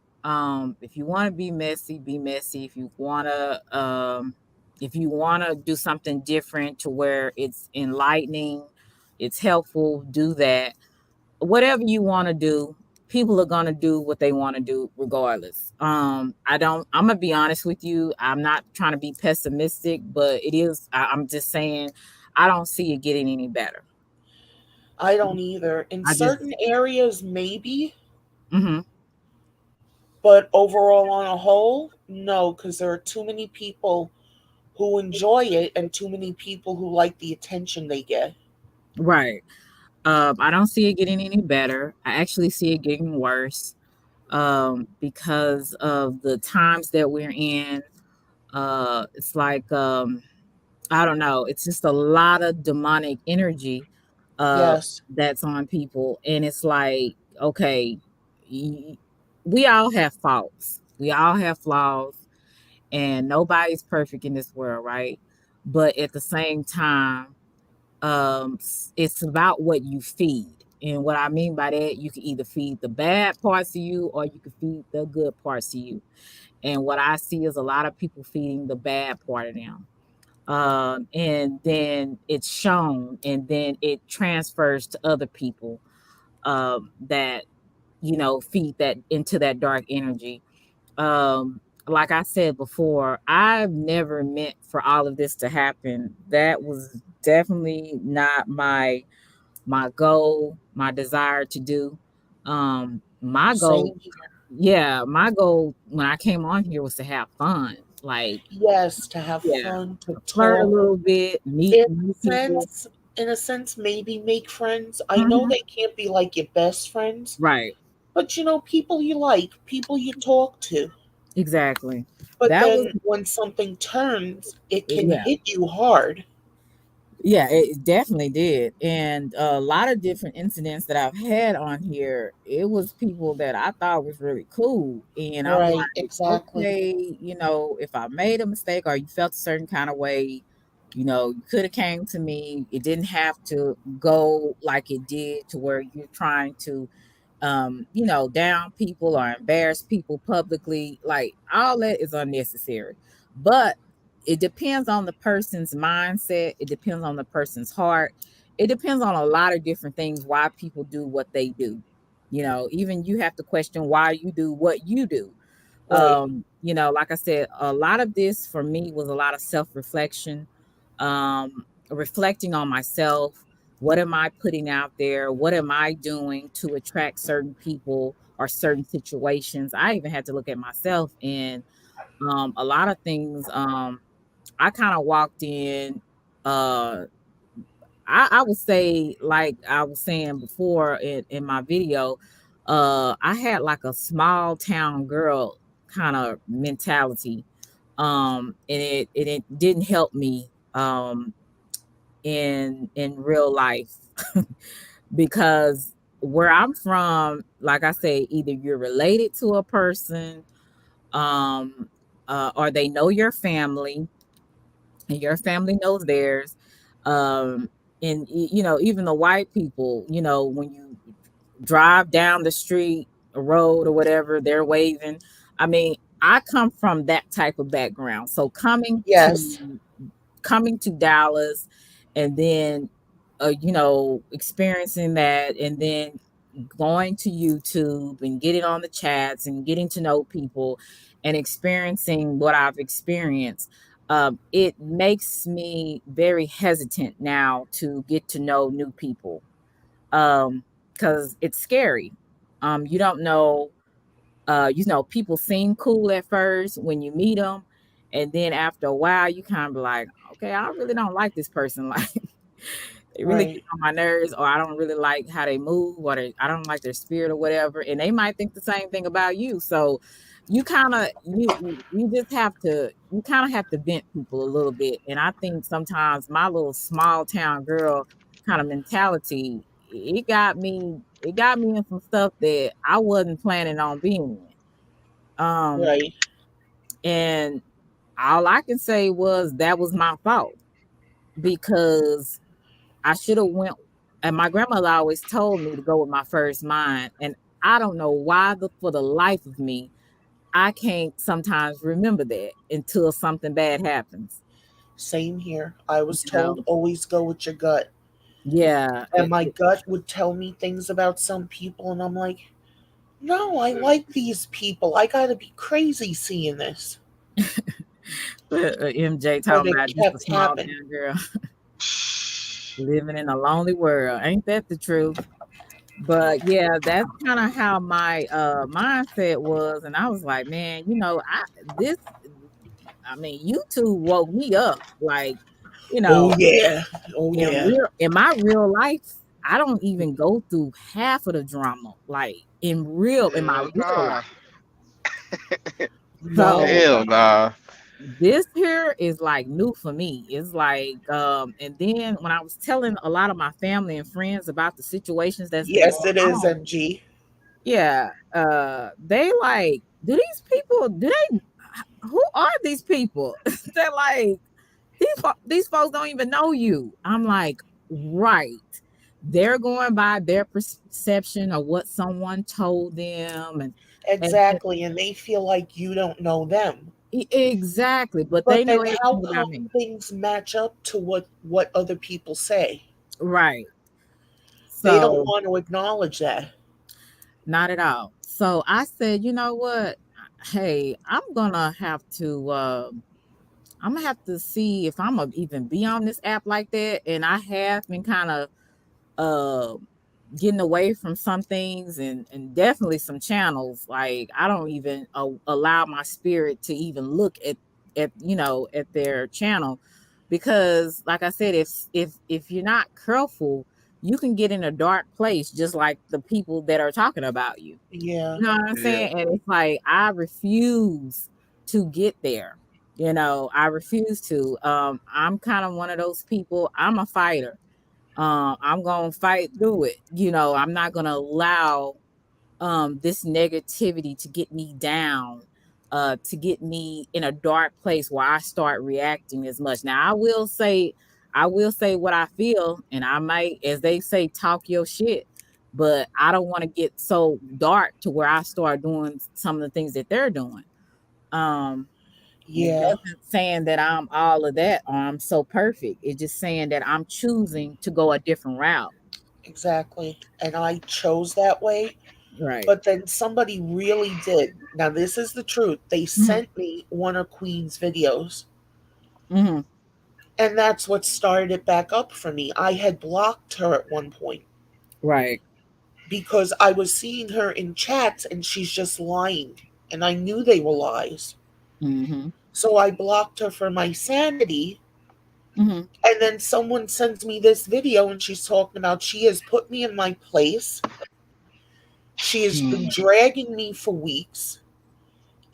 If you want to be messy, be messy. If you want to do something different to where it's enlightening, it's helpful, do that. Whatever you want to do, people are gonna do what they want to do regardless. I'm gonna be honest with you. I'm not trying to be pessimistic, but it is. I'm just saying, I don't see it getting any better. I don't either. In I just, certain areas, maybe, hmm but overall, on a whole, no, because there are too many people who enjoy it and too many people who like the attention they get. right. I don't see it getting any better. I actually see it getting worse. Because of the times that we're in. It's like, I don't know. It's just a lot of demonic energy uh Yes, that's on people, and it's like, okay, y- we all have faults, we all have flaws, and nobody's perfect in this world, right? But at the same time, it's about what you feed. And what I mean by that, you can either feed the bad parts of you or you can feed the good parts of you. And what I see is a lot of people feeding the bad part of them, and then it's shown, and then it transfers to other people, that feed that into that dark energy. Like I said before, I've never meant for all of this to happen. That was definitely not my goal, my desire to do. My goal, same here. yeah, my goal when I came on here was to have fun, like, Yes, to have yeah, fun, to flirt a talk. little bit, meet In new a people. sense, in a sense, maybe make friends. I know Mhm. they can't be like your best friends, Right, but people you like, people you talk to. exactly. But That was, then when something turns, it can yeah. hit you hard. Yeah, it definitely did. And a lot of different incidents that I've had on here, it was people that I thought was really cool. And I'm Right, like, exactly. okay, if I made a mistake or you felt a certain kind of way, you could have came to me. It didn't have to go like it did to where you're trying to down people or embarrass people publicly. Like, all that is unnecessary. But it depends on the person's mindset, it depends on the person's heart, it depends on a lot of different things why people do what they do. Even you have to question why you do what you do. Right, Like I said, a lot of this for me was a lot of self-reflection, um, reflecting on myself. What am I putting out there? What am I doing to attract certain people or certain situations? I even had to look at myself, and a lot of things. I kind of walked in. Uh, I would say, like I was saying before in my video, I had like a small town girl kind of mentality, and it didn't help me in real life because where I'm from, like I say, either you're related to a person, um, or they know your family and your family knows theirs. Um, and even the white people, when you drive down the street, a road or whatever, they're waving. I mean, I come from that type of background. So yes, coming to Dallas, and then experiencing that, and then going to YouTube and getting on the chats and getting to know people and experiencing what I've experienced, it makes me very hesitant now to get to know new people, because it's scary. You don't know. People seem cool at first when you meet them, and then after a while, you kind of be like, okay, I really don't like this person. Like, they really get right, on my nerves, or I don't really like how they move, or I don't like their spirit or whatever. And they might think the same thing about you. So you just have to you kind of have to vent people a little bit. And I think sometimes my little small town girl kind of mentality, it got me in some stuff that I wasn't planning on being in. right, And all I can say was that was my fault, because I should have went, and my grandmother always told me to go with my first mind. And I don't know why, for the life of me, I can't sometimes remember that until something bad happens. same here. I was You know? told always go with your gut. Yeah. And my gut would tell me things about some people, and I'm like, No, I like these people. I gotta be crazy seeing this. MJ But talking it about just a kept small happening. town girl living in a lonely world. Ain't that the truth? But yeah, that's kind of how my mindset was. And I was like, man, this I mean, YouTube woke me up. Like, you Oh know, yeah. Oh in yeah. my real life, I don't even go through half of the drama. Like in my Hell real nah. life. No. So Hell nah. this here is like new for me. It's like and then when I was telling a lot of my family and friends about the situations that's been Yes, it going is, on, MG. yeah, they like, do these people do they who are these people? They're like, these folks don't even know you. I'm like, right. They're going by their perception of what someone told them, and Exactly. And they feel like you don't know them. exactly, but they But know then how everything about come me. things match up to what other people say? Right. They don't So want to acknowledge that. not at all. So I said, you know what? Hey, I'm gonna have to see if I'm gonna even be on this app like that. And I have been kind of uh getting away from some things and definitely some channels. Like I don't even allow my spirit to even look at their channel, because like I said, if you're not careful, you can get in a dark place just like the people that are talking about you. Yeah, You know what I'm Yeah. saying? And it's like I refuse to get there. I refuse to. I'm kind of one of those people. I'm a fighter. I'm gonna fight through it. I'm not gonna allow this negativity to get me down, to get me in a dark place where I start reacting as much. Now I will say what I feel, and I might, as they say, talk your shit, but I don't want to get so dark to where I start doing some of the things that they're doing. Um, and it yeah, doesn't saying that I'm all of that or I'm so perfect. It's just saying that I'm choosing to go a different route. exactly. And I chose that way, Right. but then somebody really did. Now, this is the truth. They Hmm. sent me one of Queen's videos, Hmm. and that's what started it back up for me. I had blocked her at one point Right. because I was seeing her in chats and she's just lying, and I knew they were lies. Hmm. So I blocked her for my sanity. Hmm. And then someone sends me this video and she's talking about she has put me in my place. She has been Hmm. dragging me for weeks.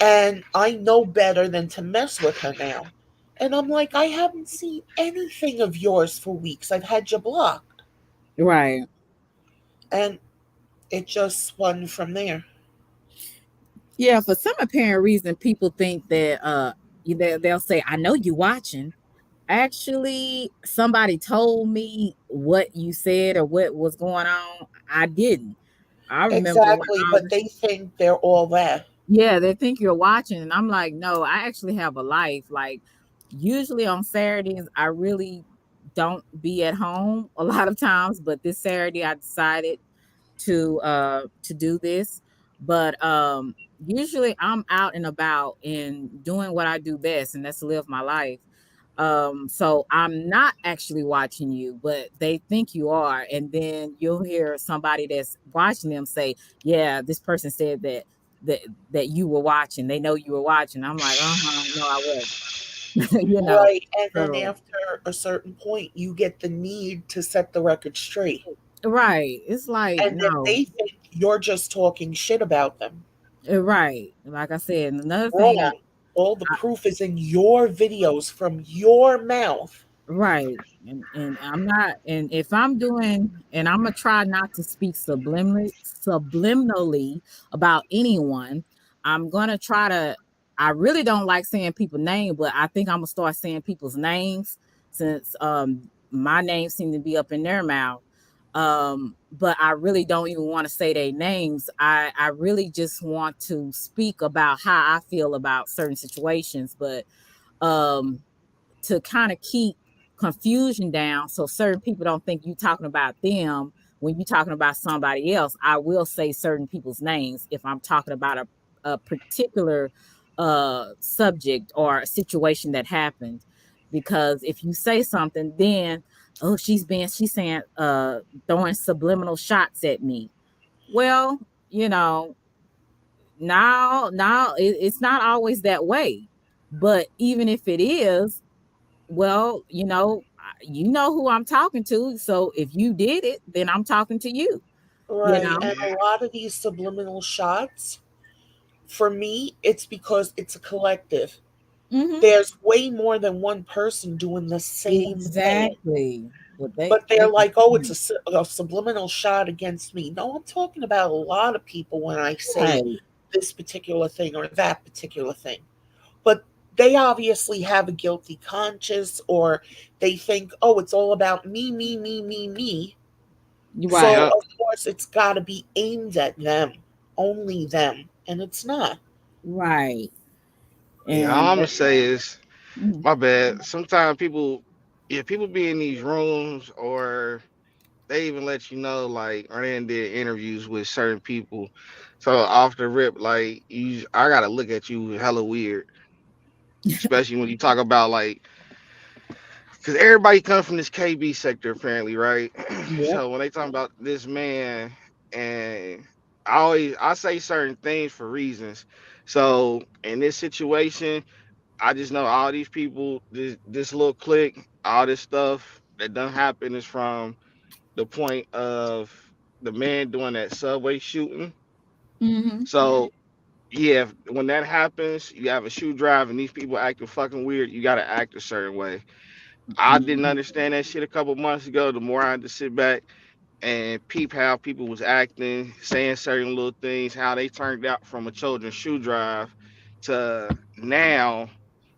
And I know better than to mess with her now. And I'm like, I haven't seen anything of yours for weeks. I've had you blocked. Right. And it just spun from there. Yeah, for some apparent reason, people think that they'll say, "I know you watching." Actually, somebody told me what you said or what was going on. I didn't. I remember when Exactly. I But was, they think they're all that. yeah, they think you're watching, and I'm like, no, I actually have a life. Like, usually on Saturdays, I really don't be at home a lot of times, but this Saturday I decided to do this. But usually I'm out and about and doing what I do best, and that's live my life. So I'm not actually watching you, but they think you are, and then you'll hear somebody that's watching them say, yeah, this person said that that you were watching. They know you were watching. I'm like, uh-huh, no, I wasn't. you know Right. And then so after a certain point, you get the need to set the record straight. right, it's like, And then no. they think you're just talking shit about them. Right, like I said, and another thing, Wrong. All the proof is in your videos from your mouth. right. And I'm not, and if I'm doing, and I'm gonna try not to speak subliminally about anyone. I'm gonna try to, I really don't like saying people's name, but I think I'm gonna start saying people's names since my name seemed to be up in their mouth. But I really don't even want to say their names. I really just want to speak about how I feel about certain situations, but um to kind of keep confusion down so certain people don't think you talking about them, when you're talking about somebody else, I will say certain people's names if I'm talking about a particular subject or a situation that happened. Because if you say something, then oh, she's saying throwing subliminal shots at me. Well, you know, now it's not always that way. But even if it is, well, you know who I'm talking to. So if you did it, then I'm talking to you, you Right. know? And a Yeah, lot of these subliminal shots, for me, it's because it's a collective. Hmm. There's way more than one person doing the same thing. Exactly. But But they're they like, oh, it's a subliminal shot against me. No, I'm talking about a lot of people when I say right. this particular thing or that particular thing. But they obviously have a guilty conscience, or they think, oh, it's all about me, me, me, me, me. You're So, right. yep, of course, it's got to be aimed at them, only them. And it's not. Right. yeah. All And I'm gonna say is, mhm. my bad. Sometimes people, yeah, people be in these rooms, or they even let you know, like, or they did interviews with certain people. So off the rip, like, I gotta look at you hella weird, especially when you talk about like, because everybody comes from this KB sector apparently, right? Yep. So when they talk about this man, and I say certain things for reasons. So in this situation, I just know all these people, this little clique, all this stuff that done happen is from the point of the man doing that subway shooting. Hmm. So yeah, when that happens, you have a shoe drive and these people acting fucking weird. You gotta act a certain way. I didn't Hmm. understand that shit a couple months ago. The more I had to sit back and peep how people was acting, saying certain little things, how they turned out from a children's shoe drive to now,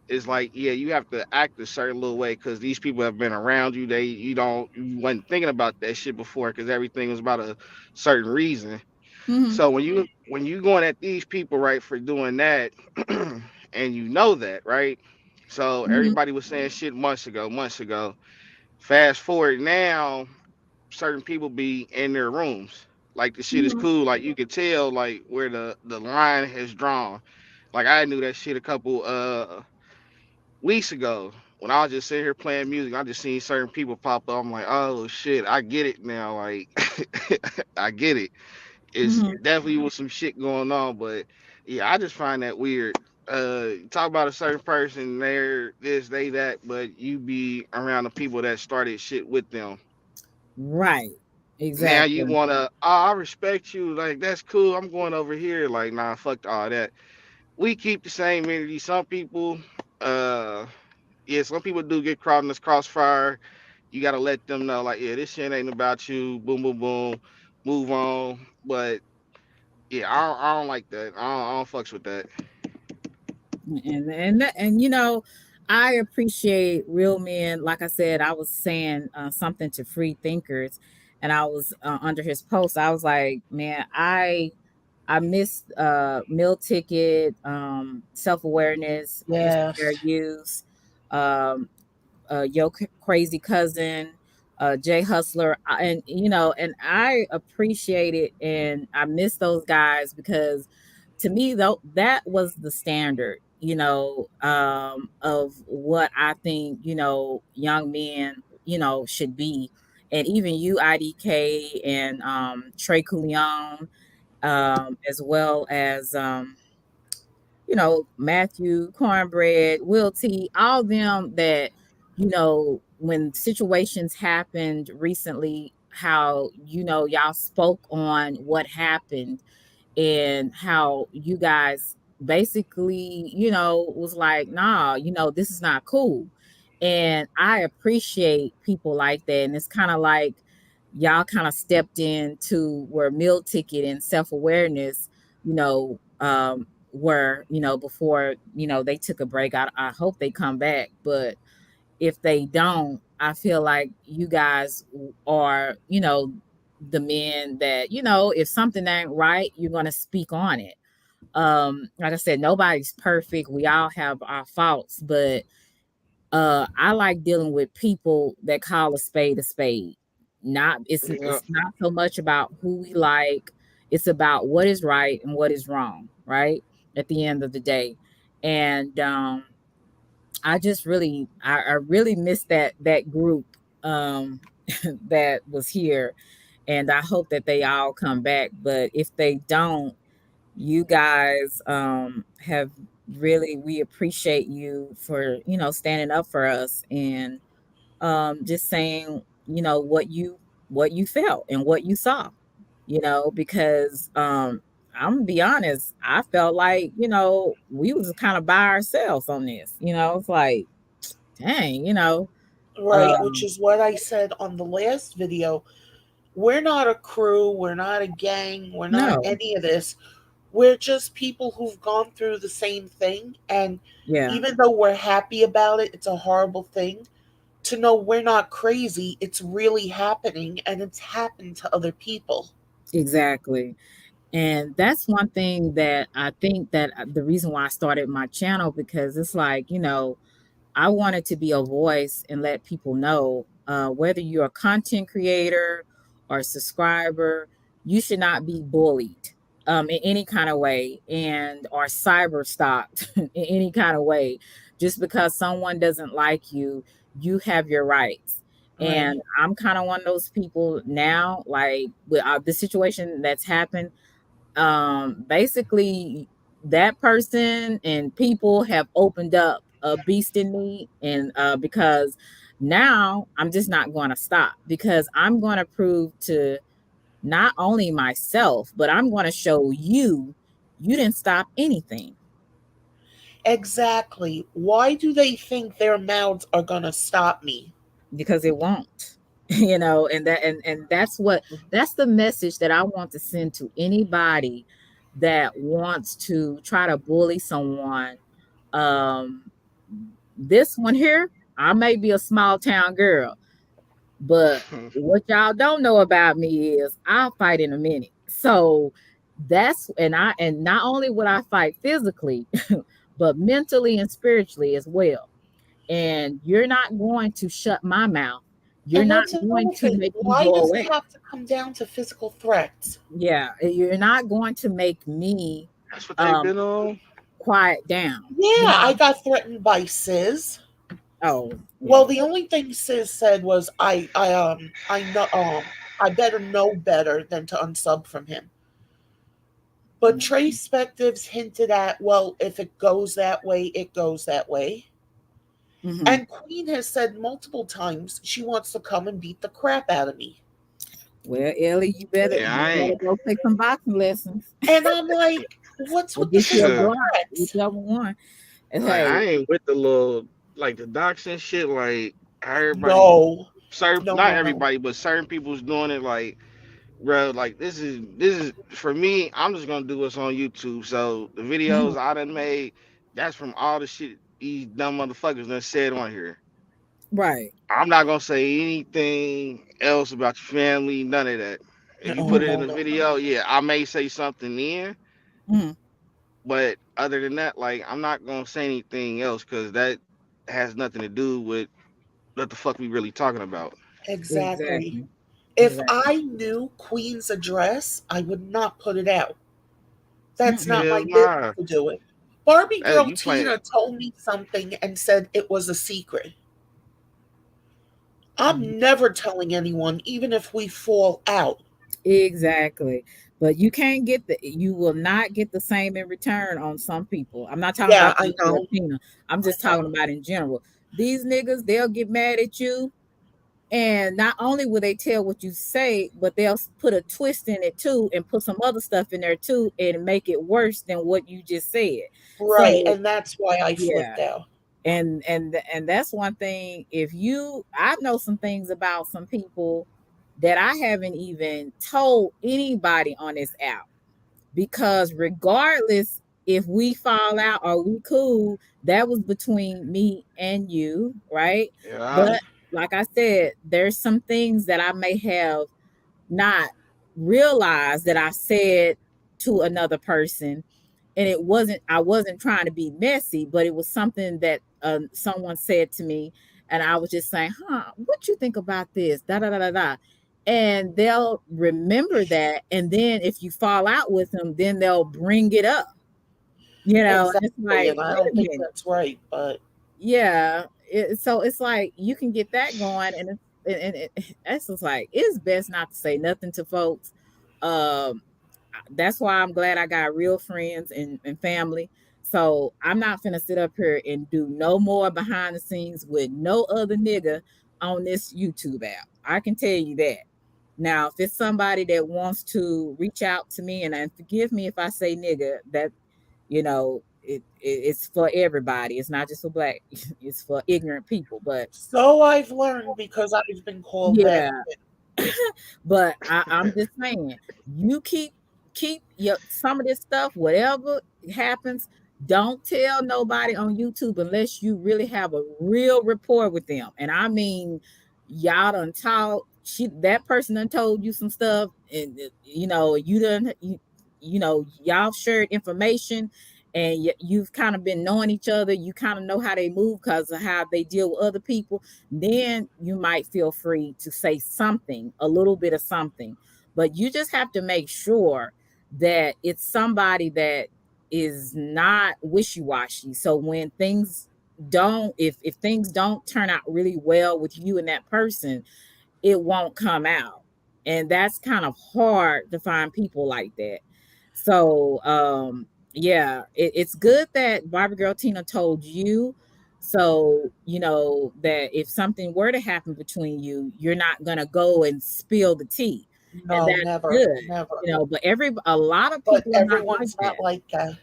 it's like, yeah, you have to act a certain little way because these people have been around you. You wasn't thinking about that shit before because everything was about a certain reason. Hmm. So when you going at these people, right, for doing that, and you know that, right? So Hmm. everybody was saying shit months ago. Fast forward now, certain people be in their rooms. Like the shit is Hmm. cool. Like you could tell like where the line has drawn. Like I knew that shit a couple weeks ago when I was just sitting here playing music. I just seen certain people pop up. I'm like, oh shit, I get it now. Like I get it. It's Hmm. definitely was some shit going on, but yeah, I just find that weird. Talk about a certain person, they're this, they that, but you be around the people that started shit with them. Right. Now you Exactly. wanna, oh, I respect you, like that's cool. I'm going over here, like nah, fuck all that. We keep the same energy. Some people, uh, yeah, some people do get caught in this crossfire. You gotta let them know, like, yeah, this shit ain't about you. Boom, boom, boom, move on. But yeah, I don't like that. I don't fucks with that. And I appreciate real men. Like I said, I was saying something to free thinkers, and I was under his post. I was like, man, I missed meal ticket, self-awareness, is fair Yes. use, um, crazy cousin, Jay Hustler, and and I appreciate it, and I miss those guys because to me though that was the standard, of what I think young men should be, and even you IDK and Trey Coulion, as well as Matthew, Cornbread, Will T, all them that, when situations happened recently, how, y'all spoke on what happened and how you guys basically, was like, nah, this is not cool. And I appreciate people like that. And it's kind of like y'all kind of stepped into where meal ticket and self-awareness, were, before, they took a break. I hope they come back. But if they don't, I feel like you guys are, the men that, if something ain't right, you're gonna speak on it. Like I said, nobody's perfect. We all have our faults, but I like dealing with people that call a spade a spade. Not Yeah. it's not so much about who we like, it's about what is right and what is wrong, right? At the end of the day. And I just really I really miss that group um that was here, and I hope that they all come back. But if they don't, you guys have really, we appreciate you for, standing up for us, and just saying, what you felt and what you saw, because I'm gonna be honest, I felt like, we was kind of by ourselves on this. It's like, dang, Right, which um is what I said on the last video. We're not a crew, we're not a gang, we're not no, any of this. We're just people who've gone through the same thing. And yeah, even though we're happy about it, it's a horrible thing. To know we're not crazy, it's really happening and it's happened to other people. exactly. And that's one thing that I think that the reason why I started my channel, because it's like, I wanted to be a voice and let people know, whether you're a content creator or a subscriber, you should not be bullied in any kind of way, and or cyber stalked in any kind of way. Just because someone doesn't like you, you have your rights. Right. And I'm kind of one of those people now, like with the situation that's happened. Basically, that person and people have opened up a beast in me, and because now I'm just not going to stop, because I'm going to prove to not only myself, but I'm going to show you, you didn't stop anything. Exactly. Why do they think their mouths are going to stop me? Because it won't. And that's the message that I want to send to anybody that wants to try to bully someone. um this one here, I may be a small town girl, but what y'all don't know about me is I'll fight in a minute. So and not only would I fight physically, but mentally and spiritually as well. And you're not going to shut my mouth. You're And not that's going another to thing. make me Why go does it away. have to come down to physical threats? Yeah, you're not going to make me That's what they've um been on. quiet down, Yeah, I got threatened by Sis. Oh, Well, yeah. the only thing Sis said was I know I better know better than to unsub from him. But Trace Spectives hinted at, well, if it goes that way, it goes that way. Hmm. And Queen has said multiple times she wants to come and beat the crap out of me. Well, Ellie, you better Yeah, you I better ain't. go take some boxing lessons. And I'm like, what's Or with the get you a physical Glock, threats? whichever one. And Like hey, I ain't with the little like the docs and shit. Like everybody, No, certain no, not no, no. everybody, but certain people's doing it. Like bro, like this is for me. I'm just gonna do what's on YouTube. So the videos mhm, I done made, that's from all the shit these dumb motherfuckers done said on here. right. I'm not gonna say anything else about your family, none of that. If you Oh, put it Mhm, in no, a no. video, yeah, I may say something then, mhm, but other than that, like I'm not gonna say anything else because that has nothing to do with what the fuck we really talking about. Exactly. exactly. If Exactly. I knew Queen's address, I would not put it out. That's not Mhm, my Hell business nah. to do it. Barbie That girl you playing Tina told me something and said it was a secret. mhm. I'm never telling anyone, even if we fall out. Exactly. But you will not get the same in return on some people. I'm not talking Yeah, about I Barbie Girl know. Tina. I'm I just talking know. about in general. These niggas, they'll get mad at you. And not only will they tell what you say, but they'll put a twist in it too, and put some other stuff in there too, and make it worse than what you just said. Right, So and that's why I yeah, flipped out. and that's one thing. If you, I know some things about some people that I haven't even told anybody on this app, because regardless if we fall out or we cool, that was between me and you, right? yeah. But Right. like I said, there's some things that I may have not realized that I said to another person, and I wasn't trying to be messy, but it was something that someone said to me, and I was just saying, huh, what you think about this, da da da da da. and they'll remember that, and then if you fall out with them, then they'll bring it up, and it's Exactly, like, and I wait don't a think minute. that's right, but Yeah, so it's like you can get that going, and it's just like it's best not to say nothing to folks. Um, that's why I'm glad I got real friends and family. So I'm not finna sit up here and do no more behind the scenes with no other nigga on this YouTube app. I can tell you that. Now, if it's somebody that wants to reach out to me, and forgive me if I say nigga, that it's for everybody. It's not just for black. It's for ignorant people. But so I've learned because I've been called that. yeah, but I'm just saying, you keep your some of this stuff, whatever happens, don't tell nobody on YouTube unless you really have a real rapport with them. And I mean, y'all done talk. That person done told you some stuff, and you done y'all shared information, and you've kind of been knowing each other. You kind of know how they move because of how they deal with other people. Then you might feel free to say something, a little bit of something. But you just have to make sure that it's somebody that is not wishy-washy. So when things don't, if things don't turn out really well with you and that person, it won't come out. And that's kind of hard to find people like that. So yeah, it's good that Barbie Girl Tina told you, so that if something were to happen between you, you're not gonna go and spill the tea. And No, that's never, good. never. But a lot of But people are not like everyone's not that. like that.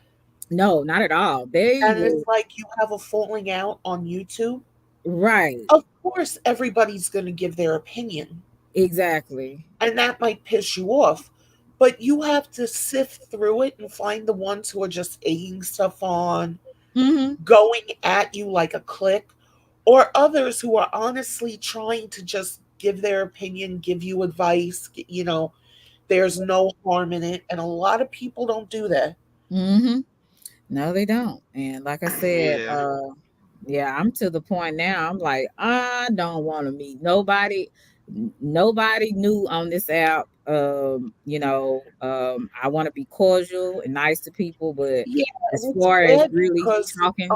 No, not at all. They And will. it's like you have a falling out on YouTube. Right. Of course, everybody's going to give their opinion, Exactly. and that might piss you off. But you have to sift through it and find the ones who are just egging stuff on, Mm-hmm. going at you like a click, or others who are honestly trying to just give their opinion, give you advice. There's no harm in it. And a lot of people don't do that. Mm-hmm. No, they don't. And like I said, Yeah, yeah, I'm to the point now. I'm like, I don't want to meet nobody. Nobody new on this app. I want to be cordial and nice to people, but Yeah, as and it's far as bad really because talking,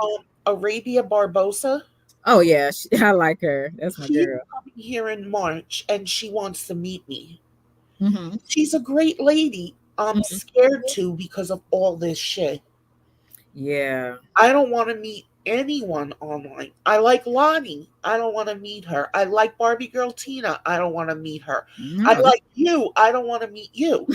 Arabia Barbosa, oh yeah, I like her. That's my she's girl. coming here in March and she wants to meet me. Hmm. She's a great lady. I'm Hmm. scared to because of all this shit. Yeah. I don't want to meet anyone online. I like Lonnie. I don't want to meet her. I like Barbie Girl Tina. I don't want to meet her. I No, like you. I don't want to meet you.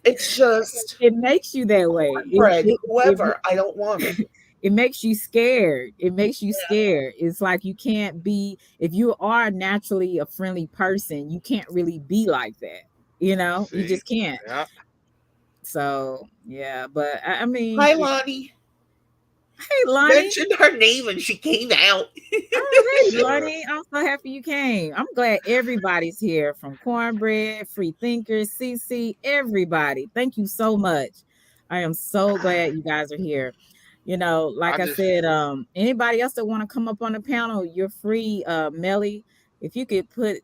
It's just it makes you that way. cornbread, whoever. I don't want them. It makes you scared. It makes you scared. It's like you can't be, if you are naturally a friendly person, you can't really be like that. You see, just can't. yeah, So yeah, but I mean, Hi, Lonnie. hey Lonnie. Mentioned her name and she came out. Oh, hey Lonnie. I'm so happy you came. I'm glad everybody's here, from Cornbread, Free Thinkers, CC, everybody. Thank you so much. I am so glad you guys are here. I Like I just said, anybody else that want to come up on the panel, you're free. Melly, if you could put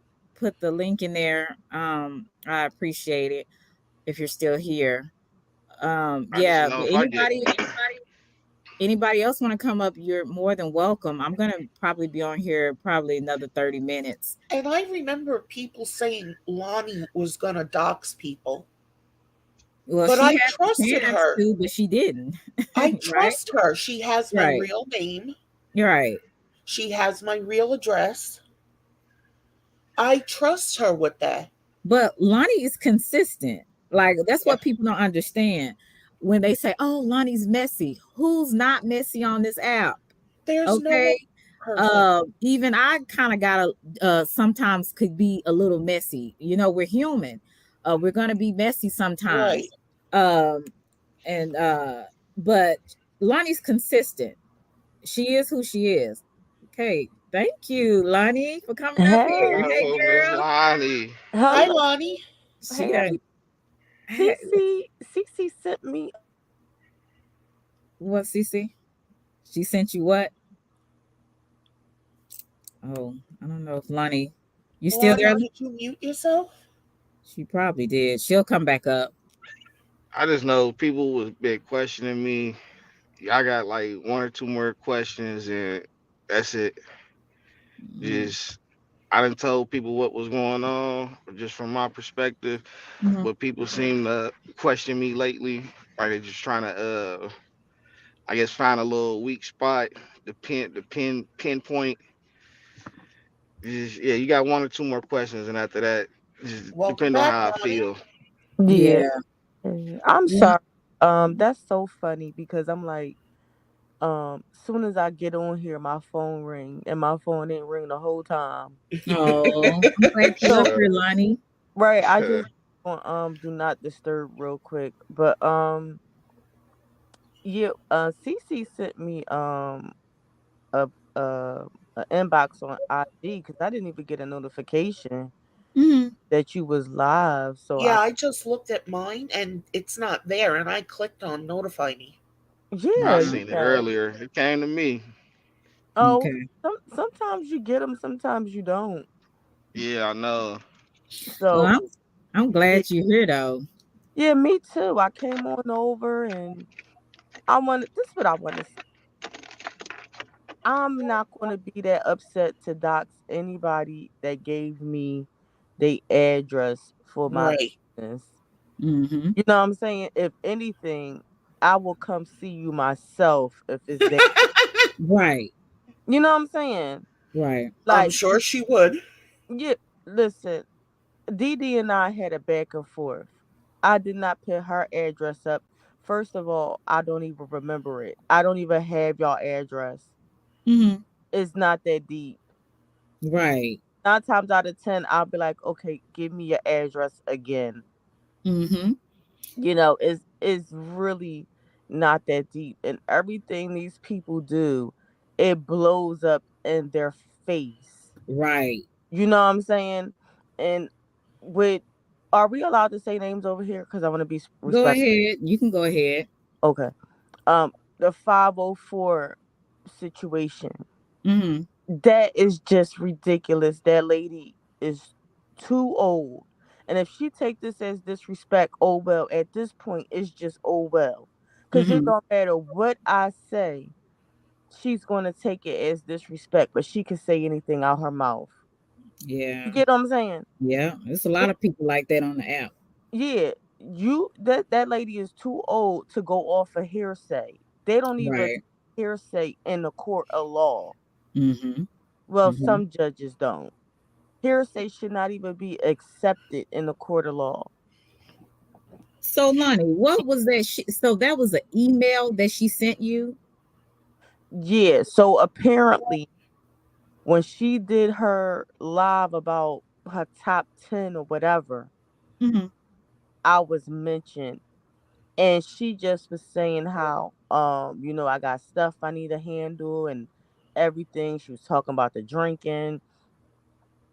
the link in there, I appreciate it if you're still here. I just Yeah, know but if I get anybody else want to come up, you're more than welcome. I'm gonna probably be on here probably another 30 minutes. And I remember people saying Lonnie was going to dox people, Well, but she I had the trusted chance her. to, but she didn't. I Right? trust her. She has my Right. real name, You're right. she has my real address. I trust her with that. But Lonnie is consistent. Like that's Yeah. what people don't understand. When they say, "Oh, Lonnie's messy," who's not messy on this app? There's no one Okay. perfect. Even I kind of gotta sometimes could be a little messy. We're human. We're gonna be messy Right. sometimes. Um, and but Lonnie's consistent. She is who she is. Okay, thank you, Lonnie, for coming up here. Hey, Hey, hello, Miss girl. Lonnie. Hi, hello. Lonnie. She Hey, done. Hey, Cece sent me. what, Cece? She sent you what? Oh, I don't know if Lonnie. You still Lonnie, there? did you mute yourself? She probably did. She'll come back up. I just know people was been questioning me. I got like one or two more questions, and that's it. Mm-hmm. Just I done told people what was going on, just from my perspective. Mm-hmm. But people seem to question me lately. Like they're just trying to, I guess, find a little weak spot, pinpoint. Just, yeah, you got one or two more questions, and after that, just Welcome depend on back, how I Lonnie. feel. Yeah. Yeah. I'm Lon- sorry. That's so funny because I'm like, soon as I get on here, my phone ring and my phone ain't ring the whole time. Oh, I'm glad you're up So Uh, here, Lonnie. right, I just want do not disturb real quick. But yeah, CC sent me a a inbox on IG because I didn't even get a notification Mm-hmm. that you was live. So I Yeah, I just looked at mine and it's not there, and I clicked on notify me. I yeah, Mm-hmm. seen it yeah. earlier. It came to me. Oh, Okay. sometimes you get them, sometimes you don't. Yeah, I know. Well, So I'm yeah, glad you're here though. yeah, me too. I came on over and I wanted this. Is what I want to say. I'm not going to be that upset to dox anybody that gave me the address for my Right. business. Mm-hmm. You know what I'm saying? If anything, I will come see you myself if it's that. Right. You know what I'm saying? Right. I'm Like, sure she would. yeah, listen, Dee and I had a back and forth. I did not put her address up. First of all, I don't even remember it. I don't even have y'all address. Mm-hmm. It's not that deep. Right. 9 times out of 10, I'll be like, okay, give me your address again. Mm-hmm. It's really not that deep. And everything these people do, it blows up in their face. Right. You know what I'm saying? And with are we allowed to say names over here? Because I want to be Go respectful. ahead. You can go ahead. Okay. The 504 situation. Mm-hmm. That is just ridiculous. That lady is too old. And if she take this as disrespect, oh well, at this point it's just oh well. Cause it Mm-hmm. don't matter what I say, she's gonna take it as disrespect, but she can say anything out her mouth. You Yeah. get what I'm saying? Yeah. There's a lot of people like that on the app. Yeah, that lady is too old to go off a hearsay. They don't even Right. hearsay in the court of law. Mm-hmm. Well, Mm-hmm. some judges don't. Hearsay should not even be accepted in the court of law. So, Lonnie, what was that? So that was an email that she sent you? Yeah, so apparently when she did her live about her top 10 or whatever, Mm-hmm. I was mentioned and she just was saying how I got stuff I need to handle and everything. She was talking about the drinking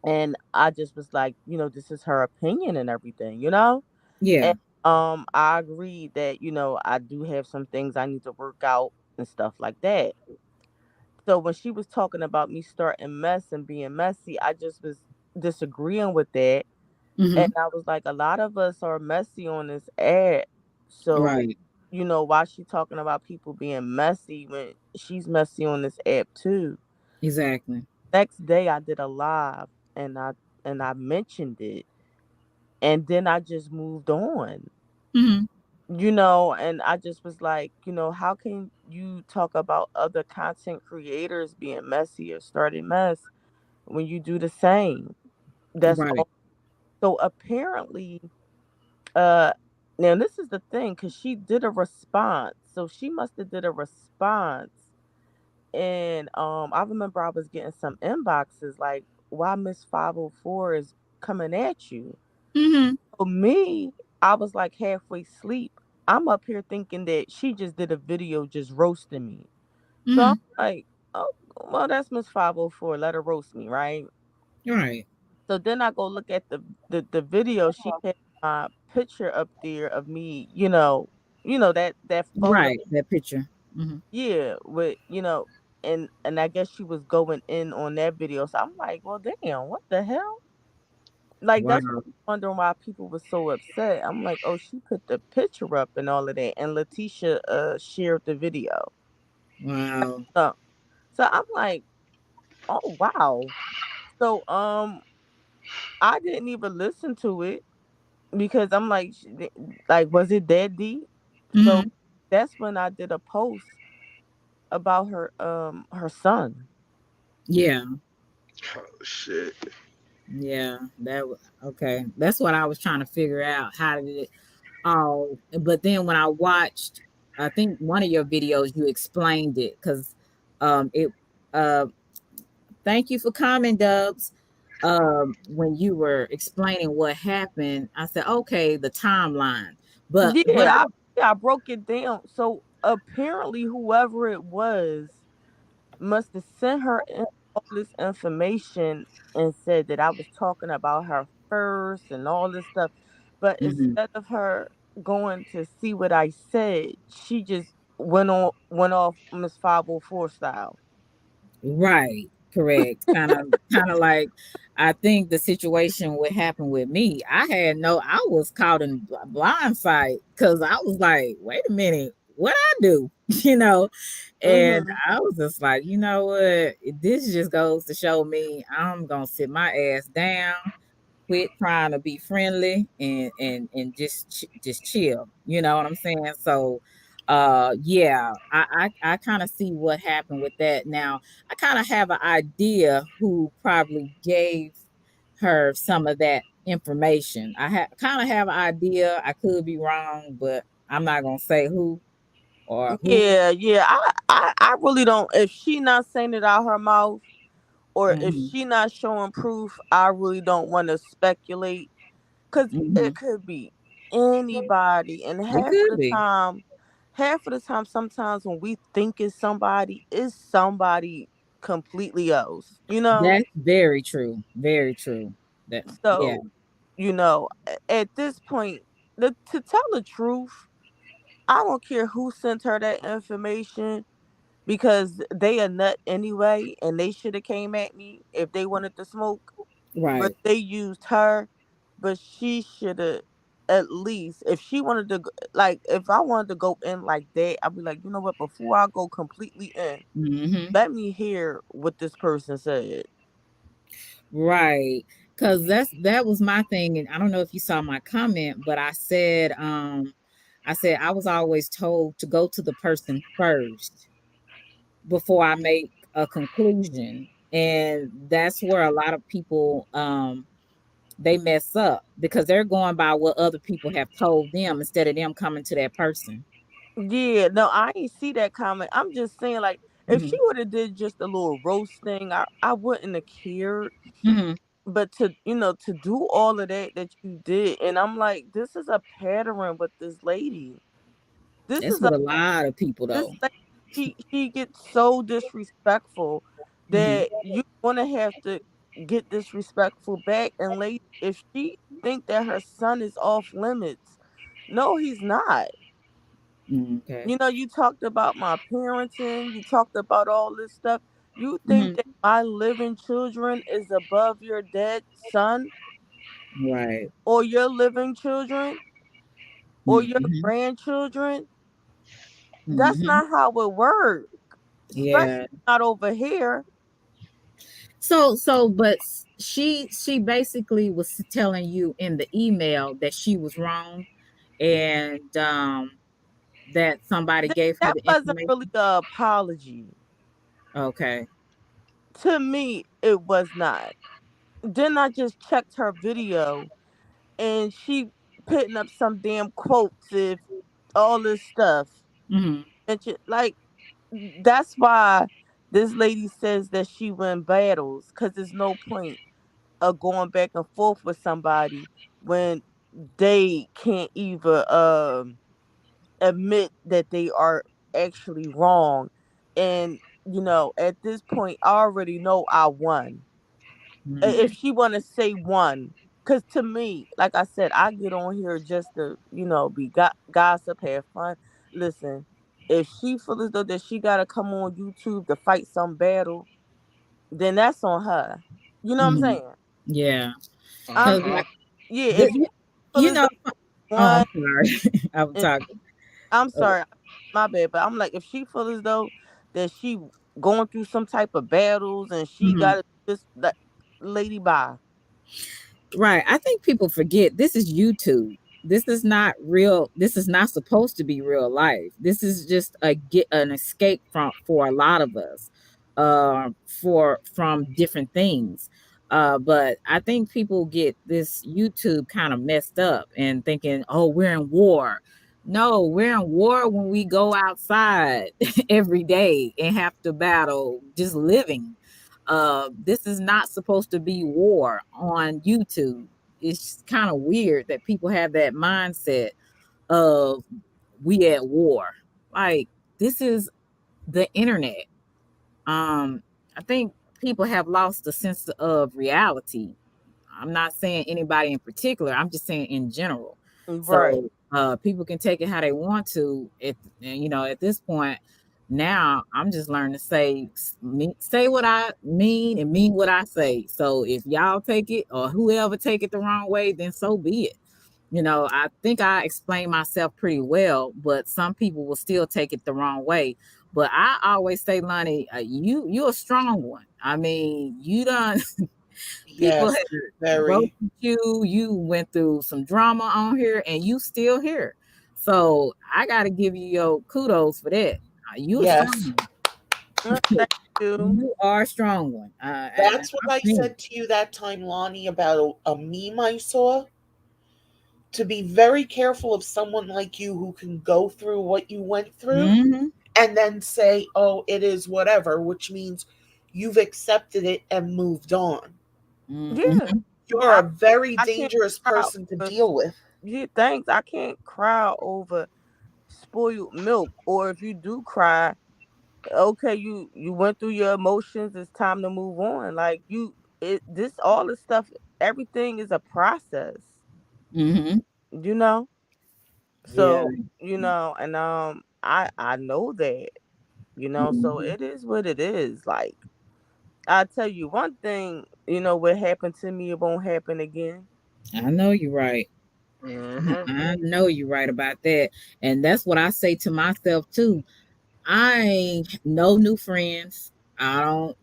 and I just was like, this is her opinion and everything. Yeah. And I agreed that, I do have some things I need to work out and stuff like that. So when she was talking about me starting mess and being messy, I just was disagreeing with that. And Mm-hmm. I was like, a lot of us are messy on this ad. So, Right. why she talking about people being messy when she's messy on this app too. Exactly. Next day I did a live and I mentioned it and then I just moved on. Mm-hmm. And I just was like, how can you talk about other content creators being messy or starting mess when you do the same? That's Right. all. So apparently, uh, now this is the thing because she did a response, so she must have did a response, and I remember I was getting some inboxes like, "Why Miss 504 is coming at you?" Mm-hmm. For me, I was like halfway asleep. I'm up here thinking that she just did a video just roasting me. So I'm Mm-hmm. like, oh, well, that's Miss 504. Let her roast me, right? Right. So then I go look at the video. She had my picture up there of me, that photo. Right. That picture. Mm-hmm. Yeah, with and I guess she was going in on that video. So I'm like, well, damn, what the hell? like that's Wow. what I'm wondering why people were so upset. I'm like, oh, she put the picture up and all of that, and Letitia shared the video. Wow. So so I'm like, oh wow. So I didn't even listen to it because I'm like, like, was it that deep? So Mhm. that's when I did a post about her son. Yeah. Oh shit. Yeah. Okay. That's what I was trying to figure out. How did it all? But then when I watched, I think one of your videos, you explained it because it uh thank you for coming, Dubs. When you were explaining what happened, I said, okay, the timeline. But what I Yeah, I broke it down. So apparently, whoever it was must have sent her all this information and said that I was talking about her first and all this stuff. But Mhm. instead of her going to see what I said, she just went off Miss 504 style. Right, correct. Kind of like I think the situation what happened with me. I was caught in blind sight because I was like, wait a minute, what I do? You know, and Hmm. I was just like, you know what? This just goes to show me I'm gonna sit my ass down, quit trying to be friendly, and just chill. You know what I'm saying? So yeah, I kind of see what happened with that. Now I kind of have an idea who probably gave her some of that information. Kind of have an idea. I could be wrong, but I'm not gonna say who or who. Yeah, yeah. I really don't. If she not saying it out her mouth, or if Hmm. she not showing proof, I really don't want to speculate because it Hmm. could be anybody. And It could be. half of the time, sometimes when we think it's somebody completely else. That's very true. Very true. That yeah. So at this point, to tell the truth, I don't care who sent her that information because they a nut anyway, and they should have came at me if they wanted to smoke. But Right. they used her, but she should have at least, if she wanted to, like, if I wanted to go in like that, I'd be like, you know what? Before I go completely in, Hmm. let me hear what this person said. Right. Cause that was my thing. And I don't know if you saw my comment, but I said I was always told to go to the person first before I make a conclusion. And that's where a lot of people they mess up because they're going by what other people have told them instead of them coming to that person. Yeah, no, I ain't see that comment. I'm just saying, like, if she Hmm. would have did just a little roast thing, I wouldn't have cared. Hmm. But to do all of that you did, and I'm like, this is a pattern with this lady. This That's is a with a lot of people this though. lady, she gets so disrespectful Hmm. that you gonna have to get disrespectful back. And lady, if she think that her son is off limits, no, he's not. Okay. You talked about my parenting, you talked about all this stuff. You think Hmm. that my living children is above your dead son Right. or your living children or your Hmm. grandchildren? That's Hmm. not how it works, especially Yeah. not over here. But she basically was telling you in the email that she was wrong, and that somebody That, gave her that the wasn't really information. an apology. Okay. To me, it was not. Then I just checked her video and she putting up some damn quotes if all this stuff. Hmm. And like, that's why this lady says that she win battles because there's no point of going back and forth with somebody when they can't even admit that they are actually wrong. And at this point, I already know I won. If Hmm. she want to say one, because to me, like I said, I get on here just to be gossip, have fun. Listen, if she feels as though that she gotta come on YouTube to fight some battle, then that's on her. You know what I'm Hmm. saying? Yeah. I'm Because Uh-huh. like, yeah. If you feel you as know, though oh, one, I'm sorry. I'm and talking. I'm Uh, sorry, my bad, but I'm like, if she feel as though that she going through some type of battles and she mhm. got to just that lady by. Right. I think people forget this is YouTube. This is not real. This is not supposed to be real life. This is just a get an escape from for a lot of us, for from different things. But I think people get this YouTube kind of messed up and thinking, oh, we're in war. No, we're in war when we go outside every day and have to battle just living. This is not supposed to be war on YouTube. It's kind of weird that people have that mindset of we at war. Like, this is the internet. um I think people have lost the sense of reality. I'm not saying anybody in particular, I'm just saying in general. Right. So people can take it how they want to. At this point, now I'm just learning to say what I mean and mean what I say. So if y'all take it or whoever take it the wrong way, then so be it. I think I explained myself pretty well, but some people will still take it the wrong way. But I always say, Lonnie, you're a strong one. I mean, you done people Yes, have wrote very. you, you went through some drama on here, and you still here. So I got to give you your kudos for that. You a strong Yes. one. Thank you. You are a strong one. And That's what I'm I saying, said to you that time, Lonnie, about a meme I saw. To be very careful of someone like you who can go through what you went through mm-hmm, and then say, oh, it is whatever, which means you've accepted it and moved on. Yeah. mm-hmm, You're I a very I can't dangerous cry person to over, deal with. yeah, thanks. I can't cry over spoiled milk. Or if you do cry, okay, you went through your emotions, it's time to move on. Like you it this all this stuff, everything is a process, mm-hmm. you know? Yeah. So, and I know that, so Mhm. it is what it is. Like I tell you one thing, what happened to me, it won't happen again. I know you're right. Mm-hmm. I know you're right about that. And that's what I say to myself too. I ain't no new friends. I don't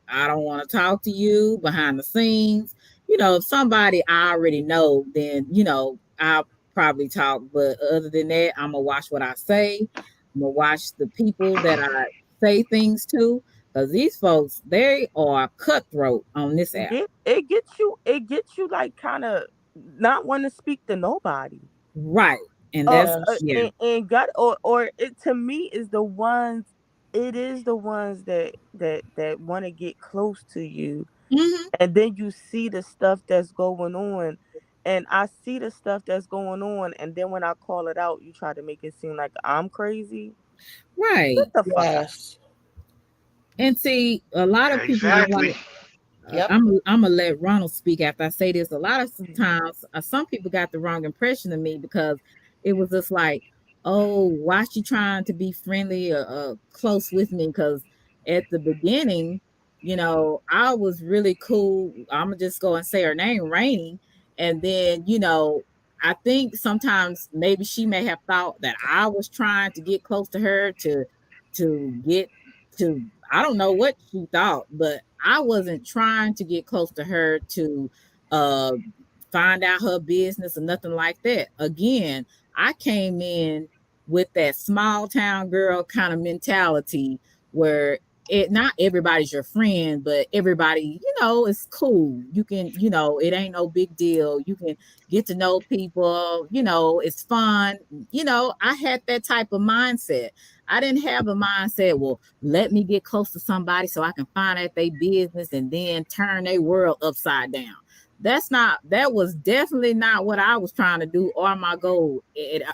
want to talk to you behind the scenes. If somebody I already know, then, I'll probably talk. But other than that, I'm going to watch what I say. I'm going to watch the people that I say things to. Because these folks, they are cutthroat on this app. Yeah, it gets you like kind of not want to speak to nobody. Right. And that's, Yes. yeah. And God, or it to me is the ones, it is the ones that want to get close to you, Hmm. and then you see the stuff that's going on, and I see the stuff that's going on, and then when I call it out, you try to make it seem like I'm crazy. Get Right. the fuck out. Yes. And see, a lot of people were Exactly. like, Yep. I'm gonna let Ronald speak after I say this. A lot of Mhm. times, some people got the wrong impression of me because it was just like, oh, why she trying to be friendly or close with me? Because at the beginning, I was really cool. I'm gonna just go and say her name, Rainy, and then I think sometimes maybe she may have thought that I was trying to get close to her to get to, I don't know what she thought, but I wasn't trying to get close to her to uh find out her business or nothing like that. Again, I came in with that small town girl kind of mentality where it not everybody's your friend, but everybody, is cool. You can, it ain't no big deal. You can get to know people, it's fun. I had that type of mindset. I didn't have a mindset, well, let me get close to somebody so I can find out their business and then turn their world upside down. That was definitely not what I was trying to do or my goal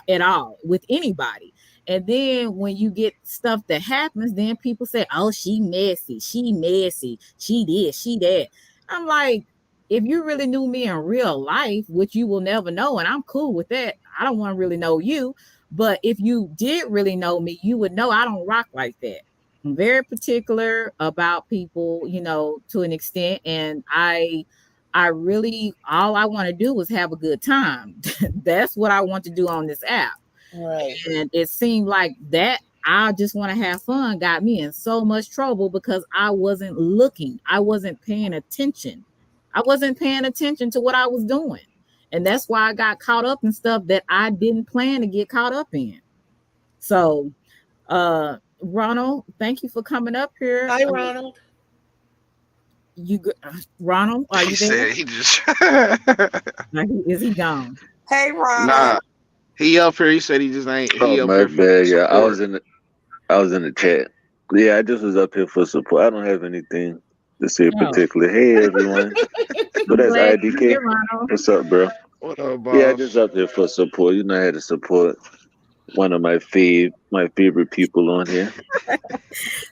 at all with anybody. And then when you get stuff that happens, then people say, oh, she messy, she this, she that. I'm like, if you really knew me in real life, which you will never know, and I'm cool with that, I don't want to really know you. But if you did really know me, you would know I don't rock like that. I'm very particular about people, to an extent. And I I really all I want to do is have a good time. That's what I want to do on this app. Right. And it seemed like that I just want to have fun got me in so much trouble because I wasn't looking. I wasn't paying attention. I wasn't paying attention to what I was doing. And that's why I got caught up in stuff that I didn't plan to get caught up in. So, Ronald, thank you for coming up here. Hi, Ronald. Ronald, are He you there? said he just Is he gone? Hey, nah. Ronald. He up here. He said he just ain't. Oh He up my here for bad. Yeah, support. I was in the chat. Yeah, I just was up here for support. I don't have anything to say Oh, particular. Hey everyone. But I'm that's glad you're IDK. here, Ronald. What's up, bro? What up, Yeah, I just boss? up here for support. You know I had to support one of my favorite people on here.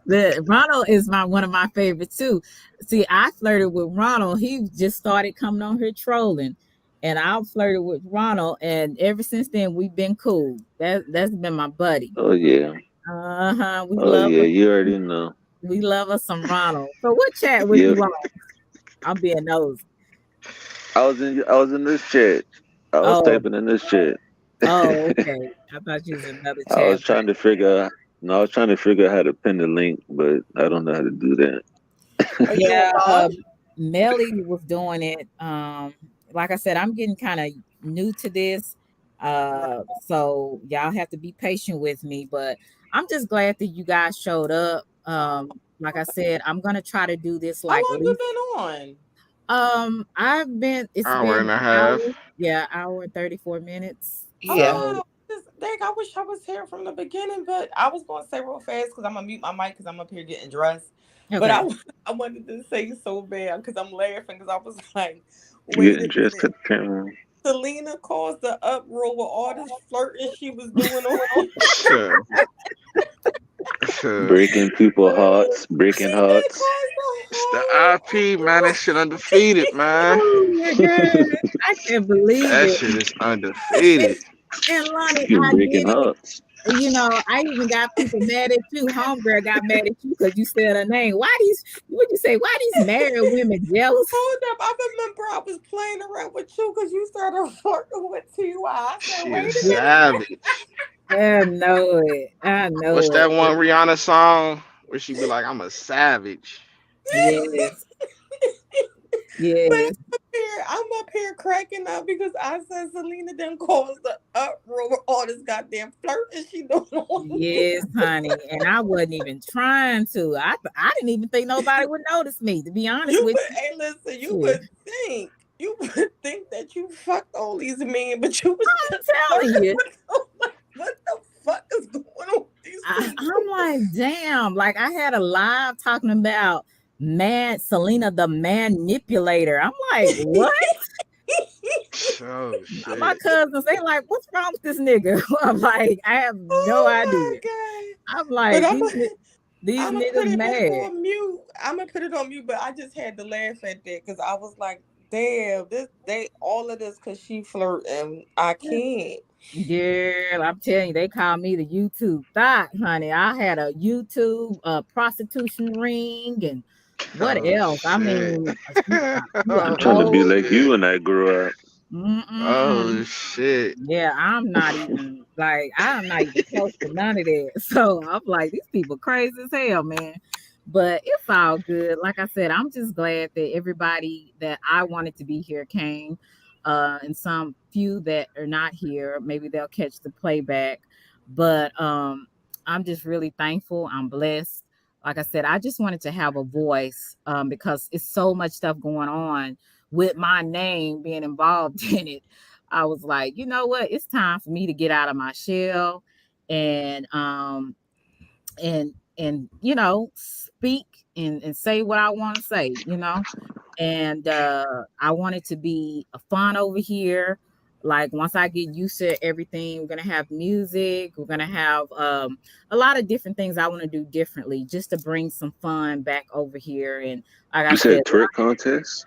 The Ronald is my one of my favorites too. See, I flirted with Ronald. He just started coming on here trolling, and I flirted with Ronald, and ever since then we've been cool. That's been my buddy. Oh yeah. Uh huh. We Oh love yeah, us. you already know. We love us some Ronald. So what chat was Yeah. you on? I'm being nosy. I was in this chat. I was Oh, typing in this chat. oh, okay. I thought you was another I chat. was trying to figure out no, I was trying to figure out how to pin the link, but I don't know how to do that. Are you a Yeah, mod? Melly was doing it. Like I said, I'm getting kind of new to this. So y'all have to be patient with me, but I'm just glad that you guys showed up. Like I said, I'm gonna try to do this How like at long you least been on? it's Hour been and an a hour, half. yeah, hour and 34 minutes. Oh Yeah. So wow. Dang, I wish I was here from the beginning, but I was going to say real fast because I'm gonna mute my mic because I'm up here getting dressed. But okay. I wanted to say so bad because I'm laughing because I was like, You wait getting a dressed minute. cut the camera on. Selena caused the uproar with all this flirting she was doing on. Sure. Sure. Breaking people hearts, She breaking did hearts. cause the It's the whole IP, man. That shit undefeated, man. Oh my god, I can't believe That it. shit is undefeated. And Lonnie, You I breaking did it. hearts. I even got people mad at you. Homegirl got mad at you because you said her name. Why these? What you say? Why these married women jealous? Hold up. I remember I was playing around with you because you started flirting with TY. I said, She wait is a Yeah, minute. savage. I know it. I What's know that it. one Rihanna song where she be like, "I'm a savage." Yes, But yes, I'm up here cracking up because I said Selena done caused the uproar with all this goddamn flirting she doing on. yes, honey. And I wasn't even trying to. I didn't even think nobody would notice me. To be honest You with would, hey, listen, you you, would think, you would think that you fucked all these men, but you was I'm just telling flirting you. with them. Like, what the fuck is going on with these I'm people? like, damn. Like I had a live talking about man Selena the manipulator. I'm like, what? Oh My shit. cousins, they like, what's wrong with this nigga? I'm like, I have no Oh idea. my god! I'm But like, these I'm gonna niggas put it mad. on mute. I'm gonna put it on mute, but I just had to laugh at that because I was like, damn, this they all of this because she flirt and I can't. Girl, I'm telling you, they call me the YouTube thought, honey. I had a YouTube prostitution ring and what Oh else? I shit. mean, a I'm trying to Oh be whole like you shit. when I grow up. Oh mm-mm. shit. Yeah, I'm not even close to none of that. So I'm like, these people crazy as hell, man. But it's all good. Like I said, I'm just glad that everybody that I wanted to be here came. And some few that are not here, maybe they'll catch the playback. But I'm just really thankful. I'm blessed. Like I said, I just wanted to have a voice because it's so much stuff going on with my name being involved in it. I was like, you know what? It's time for me to get out of my shell and speak and say what I want to say, And I want it to be a fun over here. Like once I get used to everything, we're gonna have music. We're gonna have a lot of different things I want to do differently, just to bring some fun back over here. And like I You said, said twerk contest?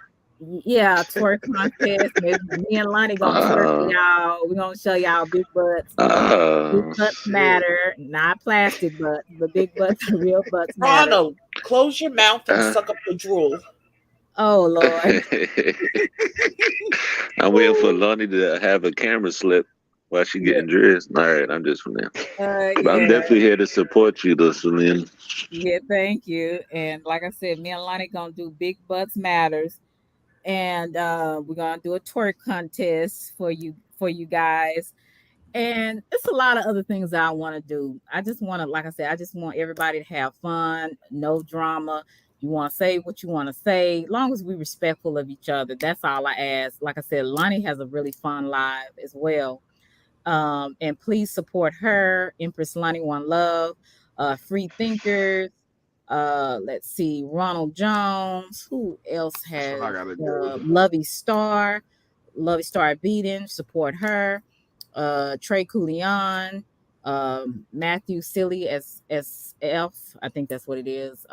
yeah, twerk contest. Maybe me and Lonnie gonna twerk for Uh y'all. We're gonna show y'all big butts. Big butts Shit. matter, not plastic butts, but big butts, real butts matter. Ronald, close your mouth and uh suck up the drool. Oh Lord. I'm waiting for Lonnie to have a camera slip while she Yeah. getting dressed. All right, I'm just from there. But I'm Yeah. definitely here to support you, though, Celine. Yeah, thank you. And like I said, me and Lonnie gonna do Big Butts Matters. And we're gonna do a twerk contest for you guys. And it's a lot of other things that I want to do. I just want to, like I said, I just want everybody to have fun, no drama. You want to say what you want to say, as long as we respectful of each other. That's all I ask. Like I said, Lonnie has a really fun live as well. And please support her, Empress Lonnie One Love, Free Thinkers. Let's see, Ronald Jones. Who else That's what has I gotta do. Lovey Star Beating? Support her. Trey Coulion, Matthew Silly SSF. I think that's what it is.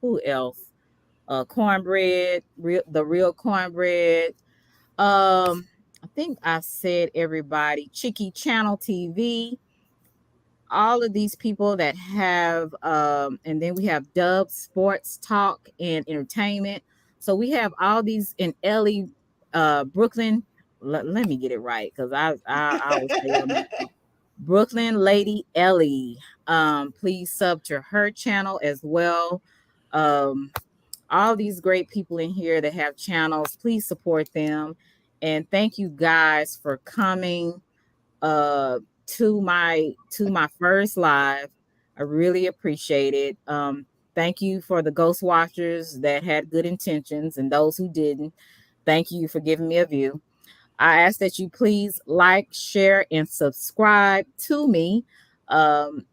Who else? Cornbread, the real cornbread. I think I said everybody. Chicky Channel TV, all of these people that have and then we have Dub Sports Talk and Entertainment. So we have all these in Ellie, Brooklyn. Let me get it right because I always say your name wrong. Brooklyn Lady Ellie. Please sub to her channel as well. Um, all these great people in here that have channels, please support them. And thank you guys for coming uh to my first live. I really appreciate it. Thank you for the ghost watchers that had good intentions and those who didn't. Thank you for giving me a view. I ask that you please like, share, and subscribe to me.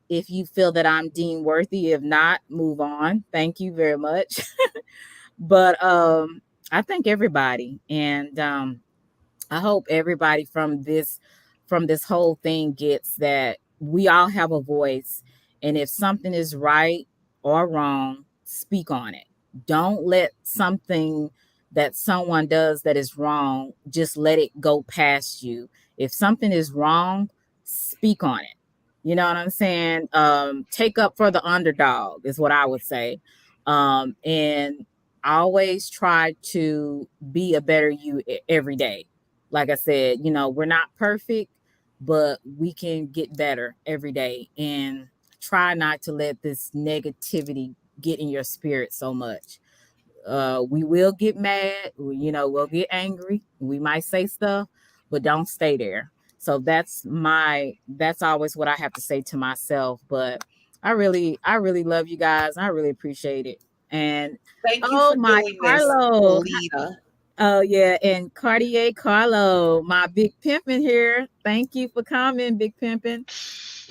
If you feel that I'm deemed worthy, if not, move on. Thank you very much. But I thank everybody, and I hope everybody from this whole thing gets that we all have a voice, and if something is right or wrong, speak on it. Don't let something that someone does that is wrong just let it go past you. If something is wrong, speak on it. You know what I'm saying? Take up for the underdog is what I would say. And always try to be a better you every day. Like I said, you know, we're not perfect, but we can get better every day, and try not to let this negativity get in your spirit so much. We will get mad, you know, we'll get angry, we might say stuff, but don't stay there. So that's always what I have to say to myself. But I really love you guys. I really appreciate it. And Thank you oh for my doing this, Carlo. Lita. Oh yeah, and Cartier Carlo, my big pimpin' here. Thank you for coming, big pimpin'.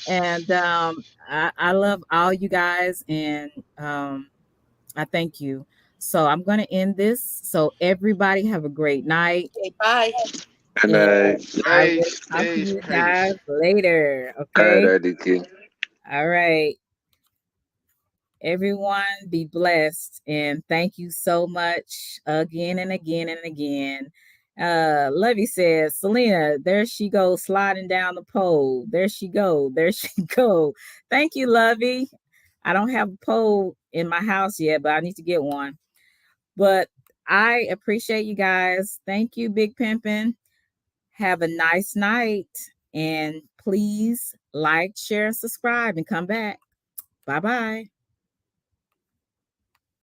And I love all you guys, and I thank you. So I'm gonna end this. So everybody have a great night, Okay, bye. And and I Hey, will talk to stay you peace. guys later. all right, Okay. IDK. All right. Everyone be blessed, and thank you so much again and again and again. Lovey says, Selena, there she goes sliding down the pole. There she go. There she go. Thank you, Lovey. I don't have a pole in my house yet, but I need to get one. But I appreciate you guys. Thank you, Big Pimpin'. Have a nice night. And please like, share, and subscribe and come back. Bye bye.